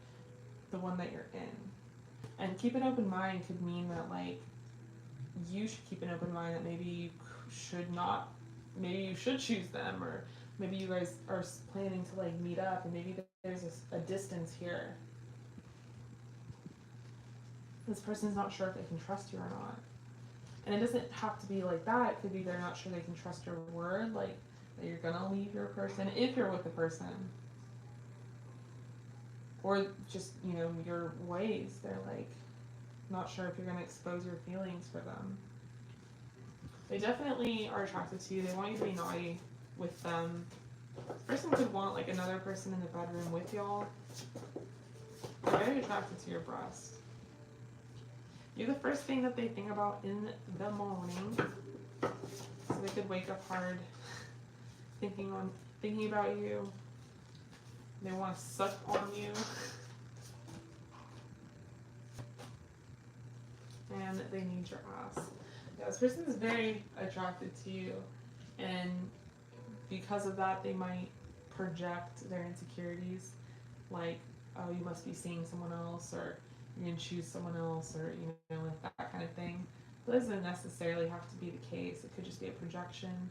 S1: the one that you're in. And keep an open mind could mean that like you should keep an open mind that maybe you should choose them, or maybe you guys are planning to like meet up and maybe there's a distance here. This person's not sure if they can trust you or not. And it doesn't have to be like that. It could be they're not sure they can trust your word, like that you're gonna leave your person if you're with the person. Or just, your ways. They're like not sure if you're gonna expose your feelings for them. They definitely are attracted to you. They want you to be naughty with them. This person could want like another person in the bedroom with y'all. They're very attracted to your breast. You're the first thing that they think about in the morning. So they could wake up hard thinking about you. They want to suck on you. And they need your ass. Yeah, this person is very attracted to you. And because of that, they might project their insecurities. Like, oh, you must be seeing someone else, or you're going to choose someone else, or, like that kind of thing. But it doesn't necessarily have to be the case. It could just be a projection.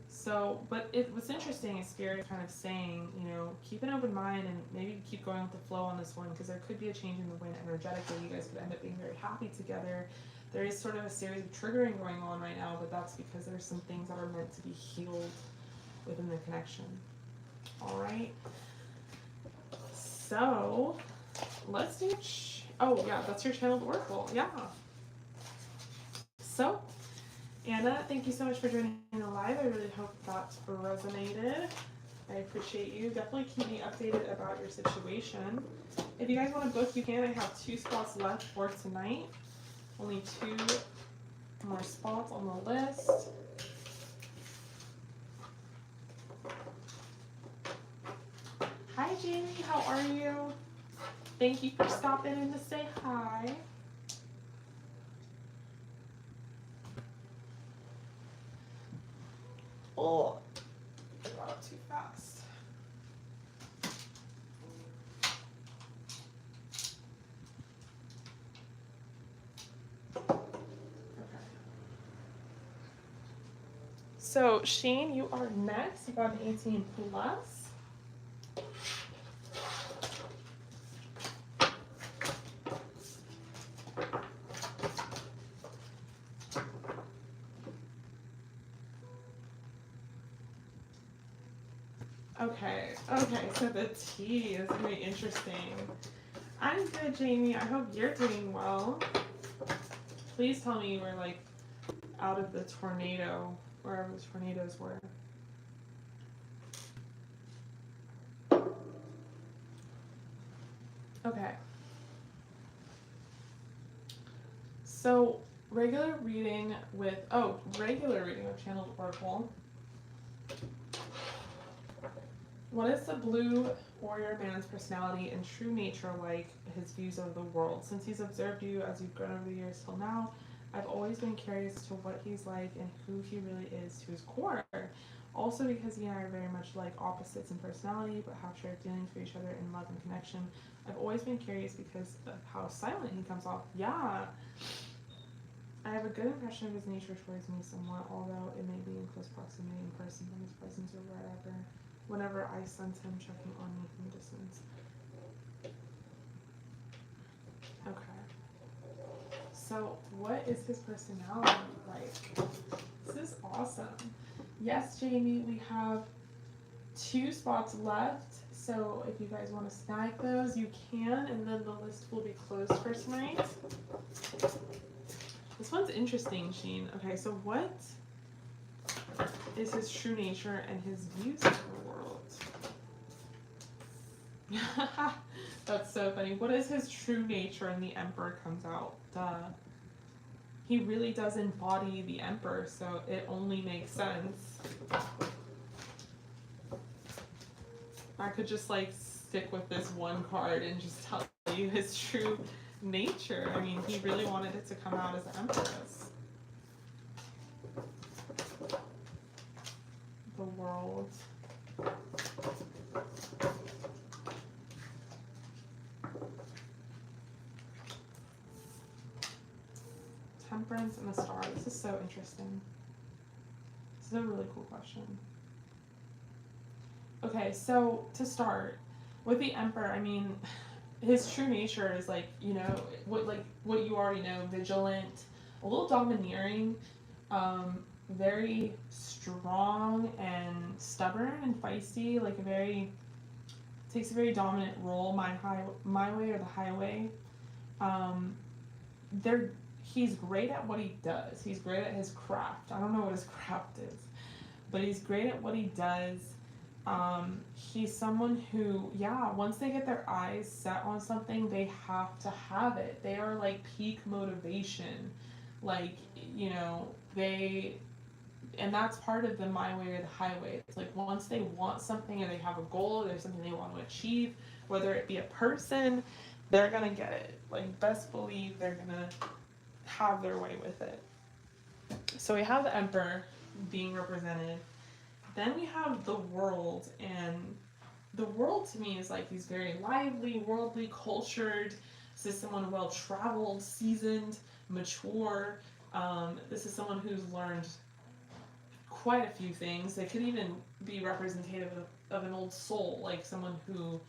S1: So, but what's interesting is Spirit is kind of saying, keep an open mind and maybe keep going with the flow on this one, because there could be a change in the wind energetically. You guys could end up being very happy together. There is sort of a series of triggering going on right now, but that's because there's some things that are meant to be healed within the connection. All right. So let's do. Oh yeah, that's your channeled oracle. Yeah. So Anna, thank you so much for joining the live. I really hope that resonated. I appreciate you. Definitely keep me updated about your situation. If you guys want to book, you can. I have 2 spots left for tonight. Only 2 more spots on the list. Hi Jamie, how are you? Thank you for stopping in to say hi. Oh, I got up too fast. Okay. So Shane, you are next. You got an 18 plus. Okay, so the tea is very interesting. I'm good, Jamie. I hope you're doing well. Please tell me you were like out of the tornado, wherever the tornadoes were. Okay. So regular reading of channeled oracle. What is the blue warrior man's personality and true nature like, his views of the world? Since he's observed you as you've grown over the years till now, I've always been curious to what he's like and who he really is to his core. Also because he and I are very much like opposites in personality, but have shared feelings for each other in love and connection. I've always been curious because of how silent he comes off. Yeah. I have a good impression of his nature towards me somewhat, although it may be in close proximity in person from his presence or whenever I sense him checking on me from a distance. Okay. So what is his personality like? This is awesome. Yes, Jamie, we have 2 spots left. So if you guys want to snag those, you can, and then the list will be closed for tonight. This one's interesting, Sheen. Okay, so what is his true nature and his views of the world? That's so funny. What is his true nature? And the Emperor comes out. Duh. He really does embody the Emperor, so it only makes sense. I could just like stick with this one card and just tell you his true nature. I mean, he really wanted it to come out as the Empress. The world. Temperance and the Star. This is so interesting. This is a really cool question. Okay, so to start with the Emperor, I mean, his true nature is like, you know, what you already know, vigilant, a little domineering, very strong and stubborn and feisty, like takes a very dominant role, my way or the highway. He's great at what he does. He's great at his craft. I don't know what his craft is, but he's great at what he does. He's someone who, yeah, once they get their eyes set on something, they have to have it. They are like peak motivation. Like, you know, and that's part of the my way or the highway. It's like once they want something or they have a goal, there's something they want to achieve, whether it be a person, they're gonna get it. Like, best believe they're gonna have their way with it. So we have the Emperor being represented. Then we have the world, and the world to me is like he's very lively, worldly, cultured. This is someone well-traveled, seasoned, mature. This is someone who's learned quite a few things. They could even be representative of an old soul, like someone who,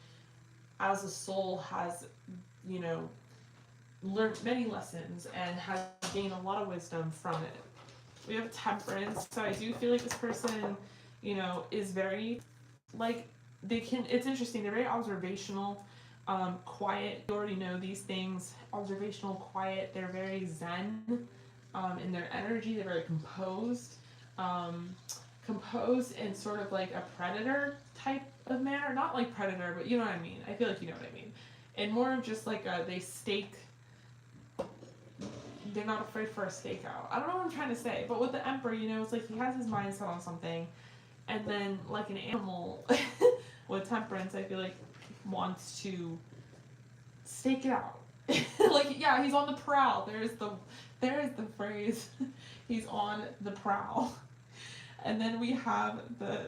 S1: as a soul, has, you know, learned many lessons and has gained a lot of wisdom from it. We have Temperance, so I do feel like this person, you know, is very, like, it's interesting, they're very observational, quiet. You already know these things. Observational, quiet. They're very zen in their energy. They're very composed. Um, Composed in sort of like a predator type of manner. Not like predator, but you know what I mean. I feel like you know what I mean. And more of just like they stake. They're not afraid for a stakeout. I don't know what I'm trying to say, but with the Emperor, you know, it's like he has his mind set on something, and then like an animal with Temperance, I feel like wants to stake it out. Like, yeah, he's on the prowl. There is the phrase. He's on the prowl. And then we have the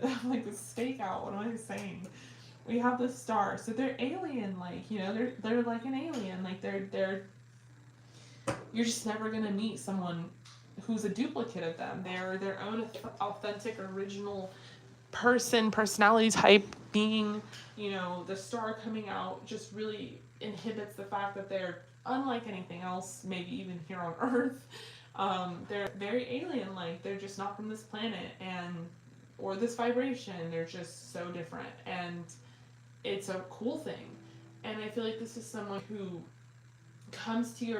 S1: stakeout. What am I saying? We have the Star. So they're alien, like, you know, they're like an alien. Like they're you're just never gonna meet someone who's a duplicate of them. They're their own authentic, original personality type being. You know, the Star coming out just really inhibits the fact that they're unlike anything else, maybe even here on Earth. They're very alien-like. They're just not from this planet or this vibration. They're just so different, and it's a cool thing. And I feel like this is someone who comes to you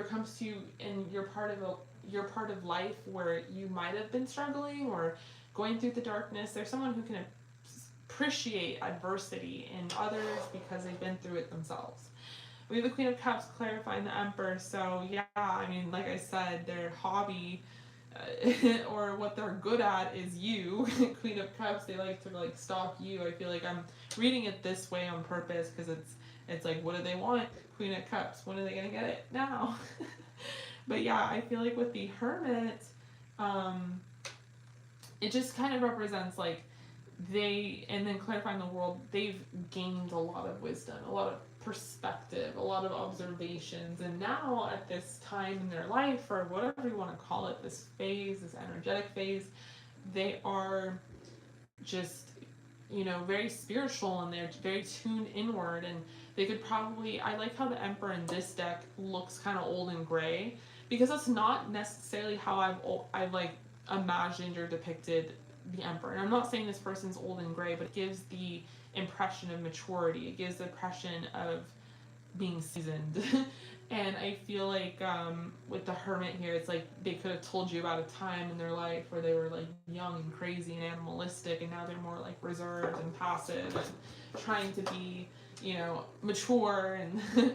S1: and you're part of life where you might have been struggling or going through the darkness. There's someone who can appreciate adversity in others because they've been through it themselves. We have the Queen of Cups clarifying the Emperor. So yeah, I mean, like I said, their hobby or what they're good at is you. Queen of Cups, they like to like stalk you. I feel like I'm reading it this way on purpose because it's like, what do they want? Queen of Cups. When are they gonna get it? Now. But yeah, I feel like with the Hermit, it just kind of represents like and then clarifying the world, they've gained a lot of wisdom, a lot of perspective, a lot of observations, and now at this time in their life, or whatever you want to call it, this phase, this energetic phase, they are just, you know, very spiritual, and they're very tuned inward, and they could probably, I like how the Emperor in this deck looks kind of old and gray, because that's not necessarily how I've like imagined or depicted the Emperor. And I'm not saying this person's old and gray, but it gives the impression of maturity. It gives the impression of being seasoned. And I feel like with the Hermit here, it's like they could have told you about a time in their life where they were like young and crazy and animalistic, and now they're more like reserved and passive and trying to be, you know, mature and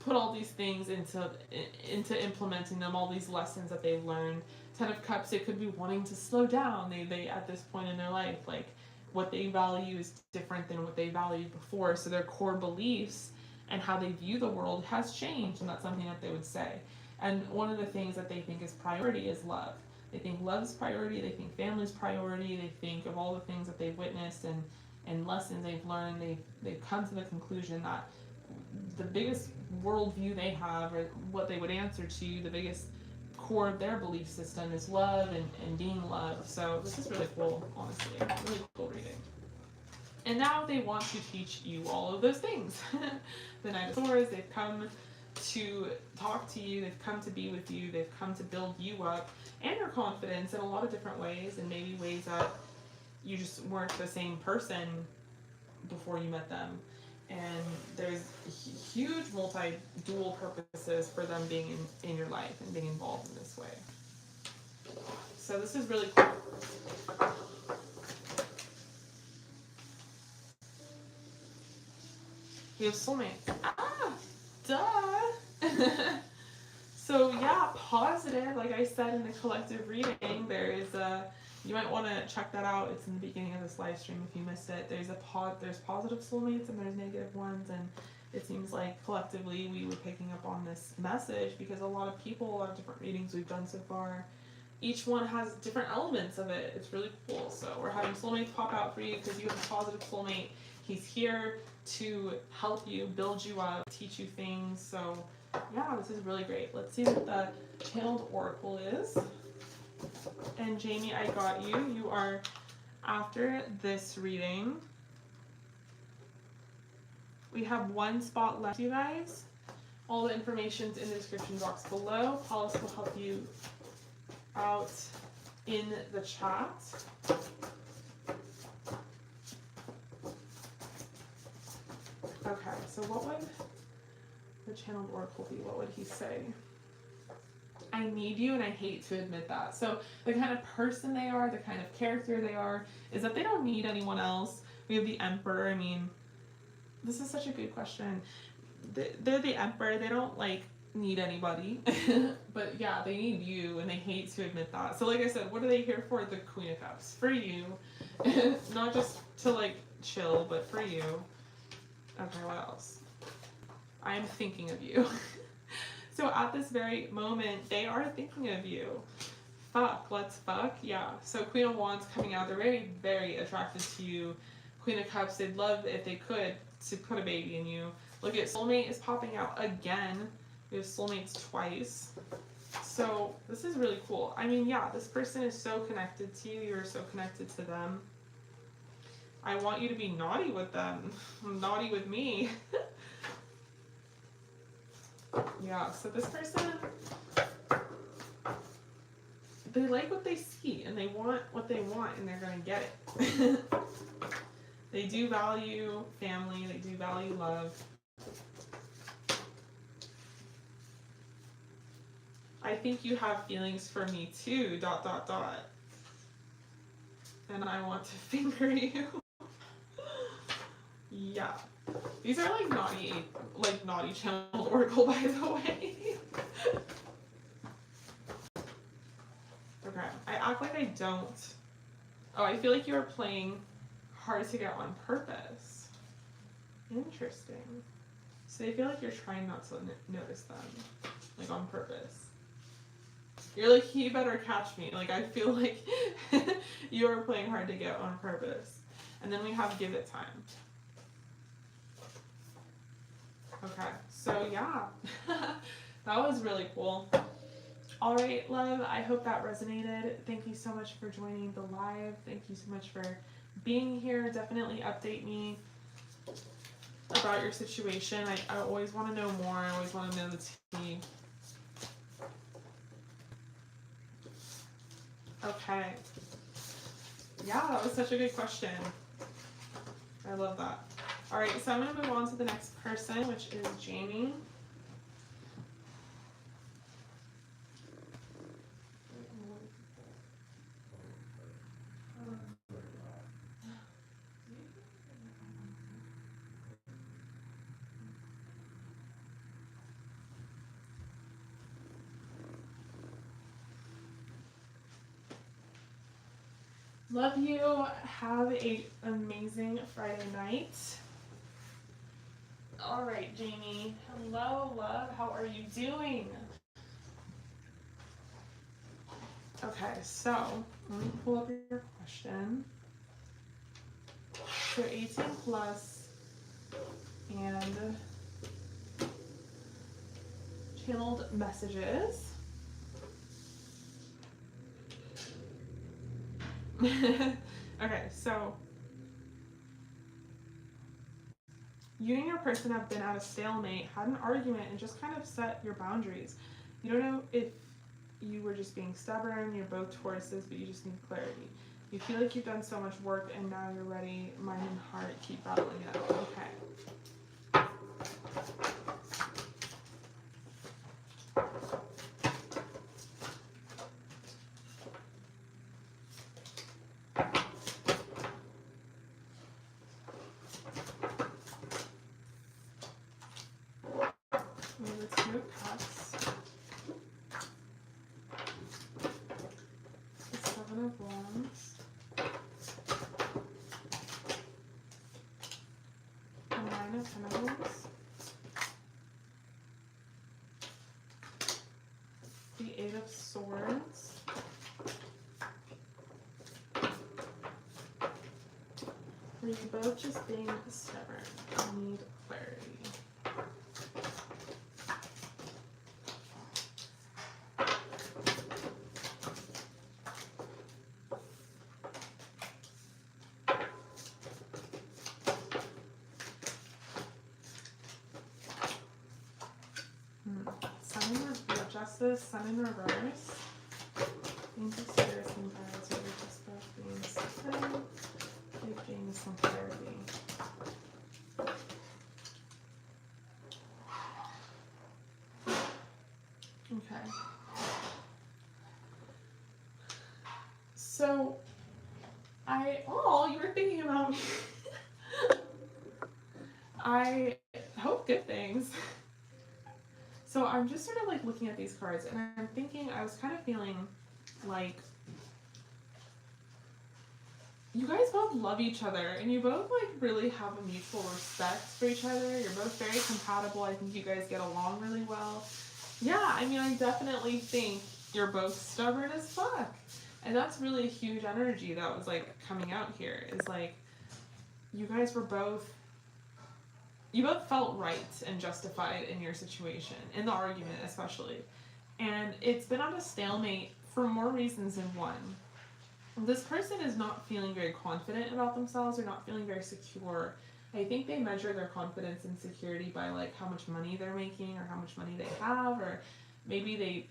S1: put all these things into implementing them, all these lessons that they've learned. Ten of Cups, it could be wanting to slow down. They at this point in their life, like what they value is different than what they valued before. So their core beliefs and how they view the world has changed, and that's something that they would say. And one of the things that they think is priority is love. They think love's priority, they think family's priority, they think of all the things that they've witnessed and lessons they've learned. They've come to the conclusion that the biggest worldview they have, or what they would answer to, the biggest core of their belief system is love and being loved. So this is really cool, honestly. Really cool reading. And now they want to teach you all of those things. The Knight of Swords, they've come to talk to you, they've come to be with you, they've come to build you up and your confidence in a lot of different ways, and maybe ways that you just weren't the same person before you met them. And there's huge dual purposes for them being in your life and being involved in this way. So this is really cool. We have Soulmate. Ah, duh. So yeah, positive. Like I said in the collective reading, there is you might want to check that out. It's in the beginning of this live stream if you missed it. There's positive soulmates and there's negative ones, and it seems like collectively we were picking up on this message because a lot of different readings we've done so far, each one has different elements of it. It's really cool. So we're having soulmates pop out for you because you have a positive soulmate. He's here to help you, build you up, teach you things. So yeah, this is really great. Let's see what the channeled oracle is. And Jamie, I got you. You are after this reading. We have one spot left, you guys. All the information's in the description box below. Paulus will help you out in the chat. Okay, so what would the channeled oracle be? What would he say? I need you and I hate to admit that. So the kind of person they are, the kind of character they are, is that they don't need anyone else. We have the Emperor. I mean, this is such a good question. They're the Emperor. They don't like need anybody. But yeah, they need you and they hate to admit that. So like I said, what are they here for? The Queen of Cups. For you. Not just to like chill, but for you. Okay, what else? I am thinking of you. So at this very moment, they are thinking of you. Fuck, let's fuck. Yeah. So Queen of Wands coming out. They're very, very attracted to you. Queen of Cups, they'd love, if they could, to put a baby in you. Look at Soulmate is popping out again. We have Soulmates twice. So this is really cool. I mean, yeah, this person is so connected to you. You're so connected to them. I want you to be naughty with them. Naughty with me. Yeah, so this person, they like what they see and they want what they want and they're going to get it. They do value family, they do value love. I think you have feelings for me too, ... And I want to finger you. Yeah. These are like naughty channeled oracle, by the way. Okay, I act like I don't. Oh, I feel like you are playing hard to get on purpose. Interesting. So they feel like you're trying not to notice them, like on purpose. You're like, he better catch me. Like, I feel like you are playing hard to get on purpose. And then we have give it time. Okay, so yeah, that was really cool. All right, love, I hope that resonated. Thank you so much for joining the live. Thank you so much for being here. Definitely update me about your situation. I always want to know more. I always want to know the tea. Okay. Yeah, that was such a good question. I love that. All right, so I'm going to move on to the next person, which is Jamie. Love you. Have an amazing Friday night. All right, Jamie. Hello, love. How are you doing? Okay, so let me pull up your question. So 18 plus and channeled messages. Okay, so you and your person have been at a stalemate, had an argument, and just kind of set your boundaries. You don't know if you were just being stubborn, you're both Tauruses, but you just need clarity. You feel like you've done so much work and now you're ready. Mind and heart, keep battling it out. Okay. The Two of Cups, the Seven of Wands, the Nine of Pentacles, the Eight of Swords, are you both just being stubborn? I need clarity. Justice, Sun in reverse. Angel spirits and guides over just both being something. Give James some clarity. Okay. So, you were thinking about me. I hope good things. So I'm just sort of like looking at these cards and I'm thinking, I was kind of feeling like you guys both love each other and you both like really have a mutual respect for each other. You're both very compatible. I think you guys get along really well. Yeah, I mean, I definitely think you're both stubborn as fuck. And that's really a huge energy that was like coming out here, is like you guys were both, you both felt right and justified in your situation, in the argument especially. And it's been on a stalemate for more reasons than one. This person is not feeling very confident about themselves, or not feeling very secure. I think they measure their confidence and security by like how much money they're making or how much money they have, or maybe they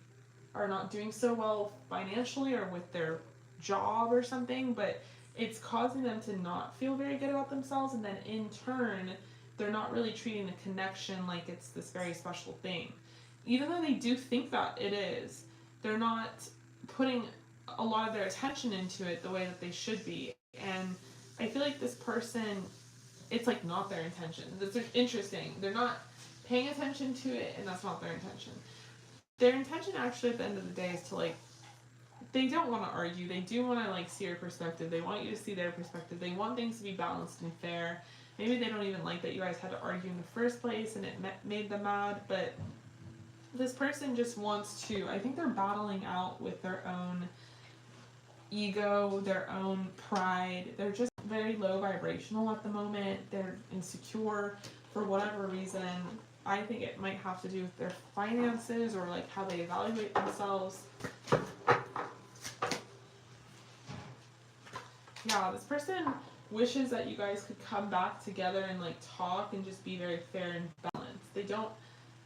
S1: are not doing so well financially or with their job or something, but it's causing them to not feel very good about themselves, and then in turn they're not really treating the connection like it's this very special thing. Even though they do think that it is, they're not putting a lot of their attention into it the way that they should be. And I feel like this person, it's like not their intention. It's interesting. They're not paying attention to it, and that's not their intention. Their intention actually at the end of the day is to like, they don't want to argue. They do want to like see your perspective. They want you to see their perspective. They want things to be balanced and fair. Maybe they don't even like that you guys had to argue in the first place and it made them mad, but this person just wants to, I think they're battling out with their own ego, their own pride. They're just very low vibrational at the moment. They're insecure for whatever reason. I think it might have to do with their finances or like how they evaluate themselves. Yeah, this person wishes that you guys could come back together and like talk and just be very fair and balanced. They don't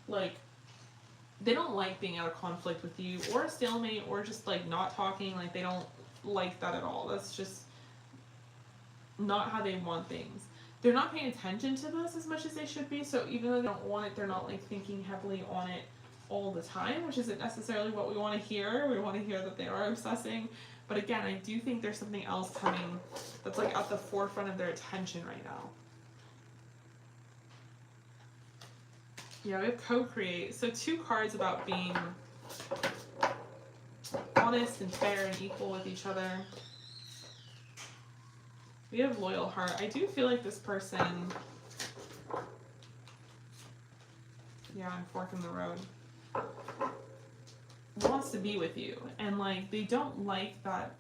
S1: like being out of conflict with you, or a stalemate, or just like not talking. Like they don't like that at all. That's just not how they want things. They're not paying attention to this as much as they should be, so even though they don't want it, they're not like thinking heavily on it all the time, which isn't necessarily what we want to hear. We want to hear that they are obsessing. But again, I do think there's something else coming that's like at the forefront of their attention right now. Yeah, we have co-create. So 2 cards about being honest and fair and equal with each other. We have loyal heart. I do feel like this person, yeah, I'm forking the road, wants to be with you, and like they don't like that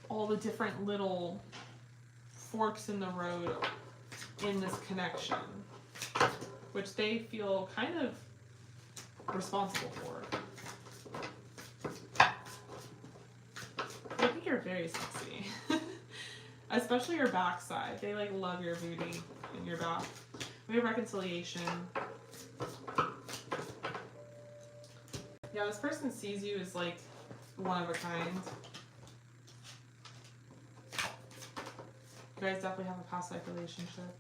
S1: all the different little forks in the road in this connection, which they feel kind of responsible for. I think you're very sexy. Especially your backside. They like love your booty and your back. We have reconciliation. Yeah, this person sees you as like one of a kind. You guys definitely have a past life relationship.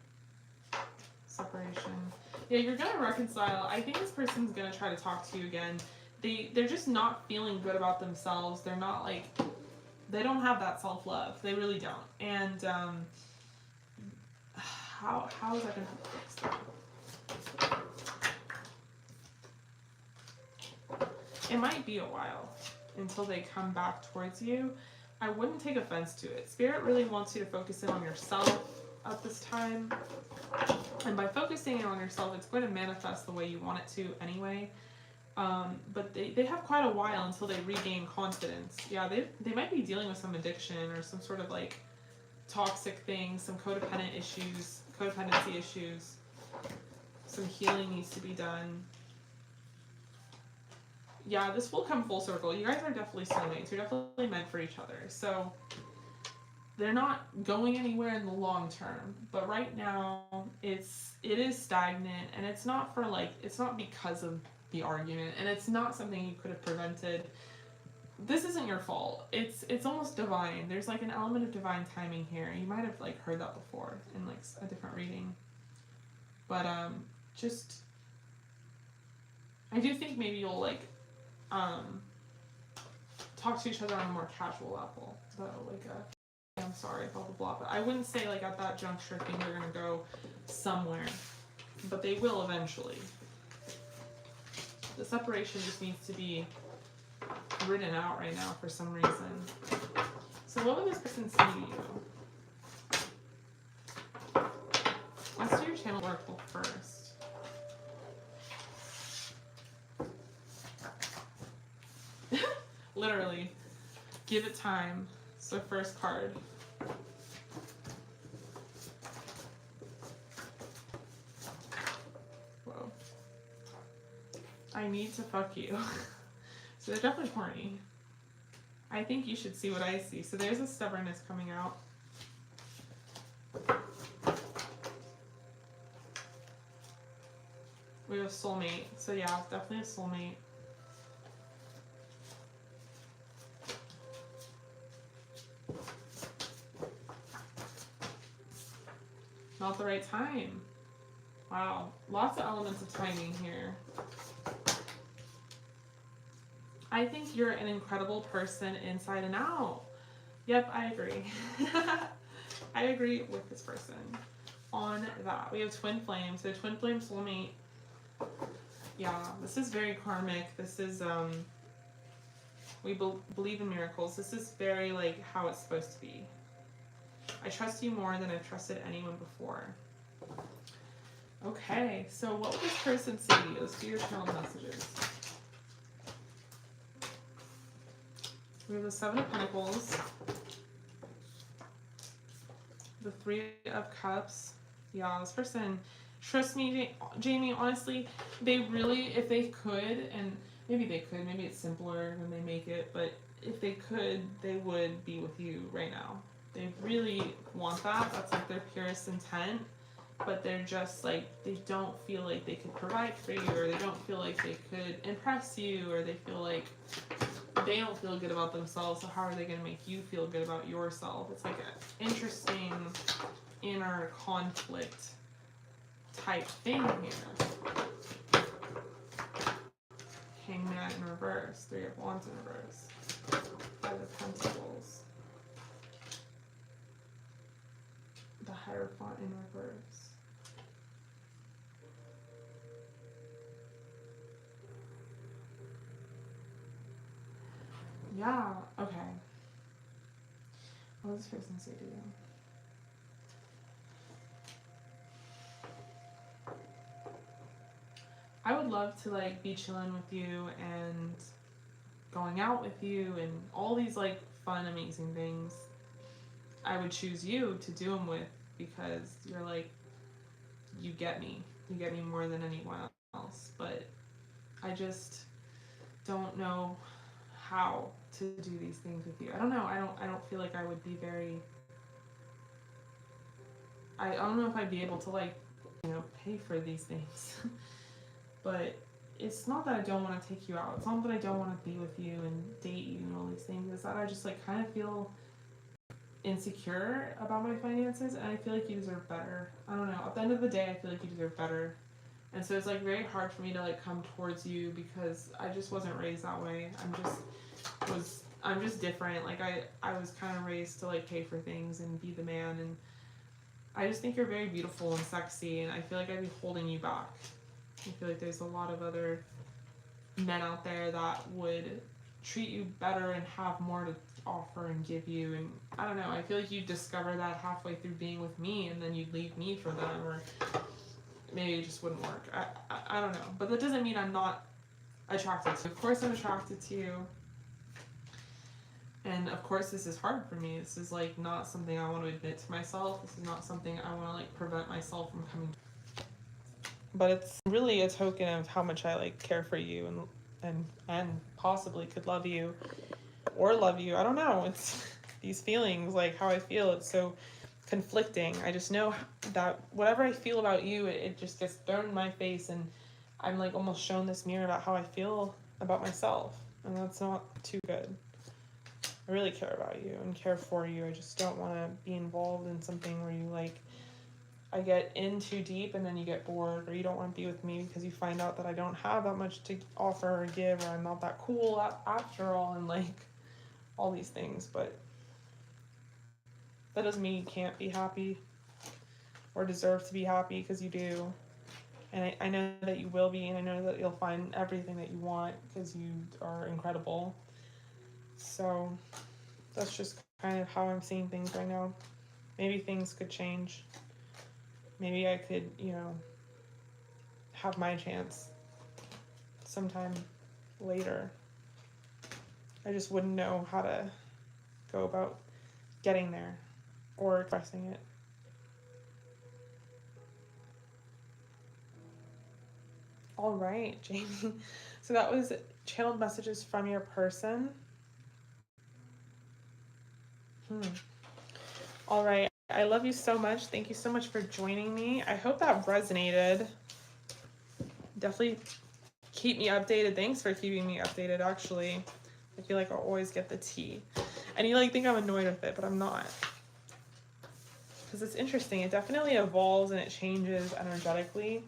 S1: Separation. Yeah, you're gonna reconcile. I think this person's gonna try to talk to you again. They're just not feeling good about themselves. They're not like, they don't have that self-love. They really don't. And how is that gonna fix that? It might be a while until they come back towards you. I wouldn't take offense to it. Spirit really wants you to focus in on yourself at this time. And by focusing in on yourself, it's going to manifest the way you want it to anyway. But they have quite a while until they regain confidence. Yeah, they might be dealing with some addiction or some sort of like toxic things, some codependency issues. Some healing needs to be done. Yeah, this will come full circle. You guys are definitely soulmates. You're definitely meant for each other. So they're not going anywhere in the long term, but right now it is stagnant, and it's not for like, it's not because of the argument, and it's not something you could have prevented. This isn't your fault. It's almost divine. There's like an element of divine timing here. You might have like heard that before in like a different reading. But just I do think maybe you'll like talk to each other on a more casual level. So like I'm sorry, blah blah blah. But I wouldn't say like at that juncture things are gonna go somewhere. But they will eventually. The separation just needs to be written out right now for some reason. So what would this person say to you? Let's do your channel oracle first. Literally, give it time. So first card. Whoa. I need to fuck you. So they're definitely horny. I think you should see what I see. So there's a stubbornness coming out. We have a soulmate. So yeah, definitely a soulmate. Not the right time. Wow, lots of elements of timing here. I think you're an incredible person inside and out. Yep, I agree. I agree with this person on that. We have twin flames. So twin flame soulmate. Yeah, this is very karmic. This is, we believe in miracles. This is very like how it's supposed to be. I trust you more than I've trusted anyone before. Okay, so what would this person say to you? Let's do your channel messages. We have the Seven of Pentacles, the Three of Cups. Yeah, this person, trust me, Jamie, honestly, they really, if they could, and maybe they could, maybe it's simpler than they make it, but if they could, they would be with you right now. They really want that. That's like their purest intent, but they're just like, they don't feel like they could provide for you, or they don't feel like they could impress you, or they feel like they don't feel good about themselves, so how are they going to make you feel good about yourself? It's like an interesting inner conflict type thing here. Hangman in reverse, Three of Wands in reverse, Five of Pentacles, the Hierophant in reverse. Yeah, okay. What does this person say to you? I would love to like be chilling with you and going out with you and all these like fun, amazing things. I would choose you to do them with because you're like, you get me. You get me more than anyone else. But I just don't know how to do these things with you. I don't know. I don't feel like I would be very. I don't know if I'd be able to like, you know, pay for these things. But it's not that I don't want to take you out. It's not that I don't want to be with you and date you and all these things. It's that I just like kind of feel insecure about my finances, and I feel like you deserve better. I don't know. At the end of the day, I feel like you deserve better. And so it's like very hard for me to like come towards you because I just wasn't raised that way. I'm just different. Like I was kind of raised to like pay for things and be the man, and I just think you're very beautiful and sexy, and I feel like I'd be holding you back. I feel like there's a lot of other men out there that would treat you better and have more to offer and give you, and I don't know, I feel like you'd discover that halfway through being with me, and then you'd leave me for them, or maybe it just wouldn't work. I don't know, but that doesn't mean I'm not attracted to you. Of course I'm attracted to you, and of course this is hard for me. This is like not something I want to admit to myself. This is not something I want to like prevent myself from coming to. But it's really a token of how much I like care for you and possibly could love you or love you. I don't know. It's these feelings, like how I feel, it's so conflicting. I just know that whatever I feel about you, it just gets thrown in my face, and I'm like almost shown this mirror about how I feel about myself, and that's not too good. I really care about you and care for you. I just don't want to be involved in something where you like, I get in too deep and then you get bored, or you don't want to be with me because you find out that I don't have that much to offer or give, or I'm not that cool after all, and like all these things. But that doesn't mean you can't be happy or deserve to be happy, because you do. And I know that you will be, and I know that you'll find everything that you want because you are incredible. So that's just kind of how I'm seeing things right now. Maybe things could change. Maybe I could, have my chance sometime later. I just wouldn't know how to go about getting there or expressing it. All right, Jamie. So that was channeled messages from your person. All right. I love you so much. Thank you so much for joining me. I hope that resonated. Definitely keep me updated. Thanks for keeping me updated, actually. I feel like I always get the tea. And you think I'm annoyed with it, but I'm not. Because it's interesting. It definitely evolves and it changes energetically,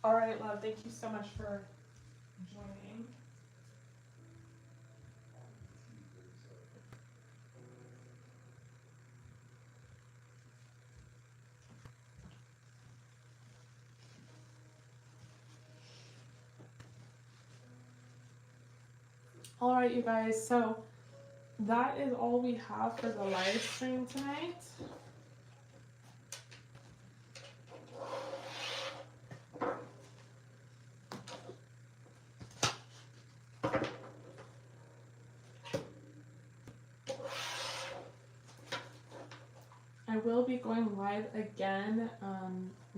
S1: All right, love. Thank you so much for joining. All right, you guys. So that is all we have for the live stream tonight. I will be going live again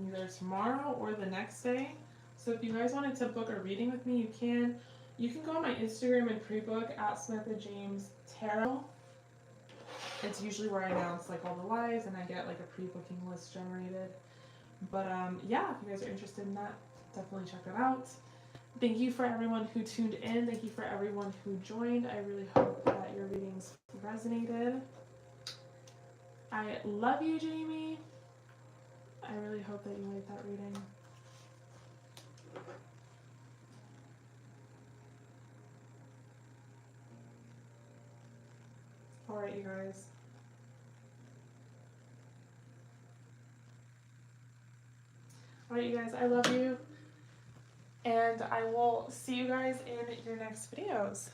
S1: either tomorrow or the next day. So if you guys wanted to book a reading with me, you can. You can go on my Instagram and pre-book at Samantha James Tarot. It's usually where I announce all the lives and I get a pre-booking list generated. But yeah, if you guys are interested in that, definitely check it out. Thank you for everyone who tuned in. Thank you for everyone who joined. I really hope that your readings resonated. I love you, Jamie. I really hope that you like that reading. Alright, you guys. Alright, you guys, I love you. And I will see you guys in your next videos.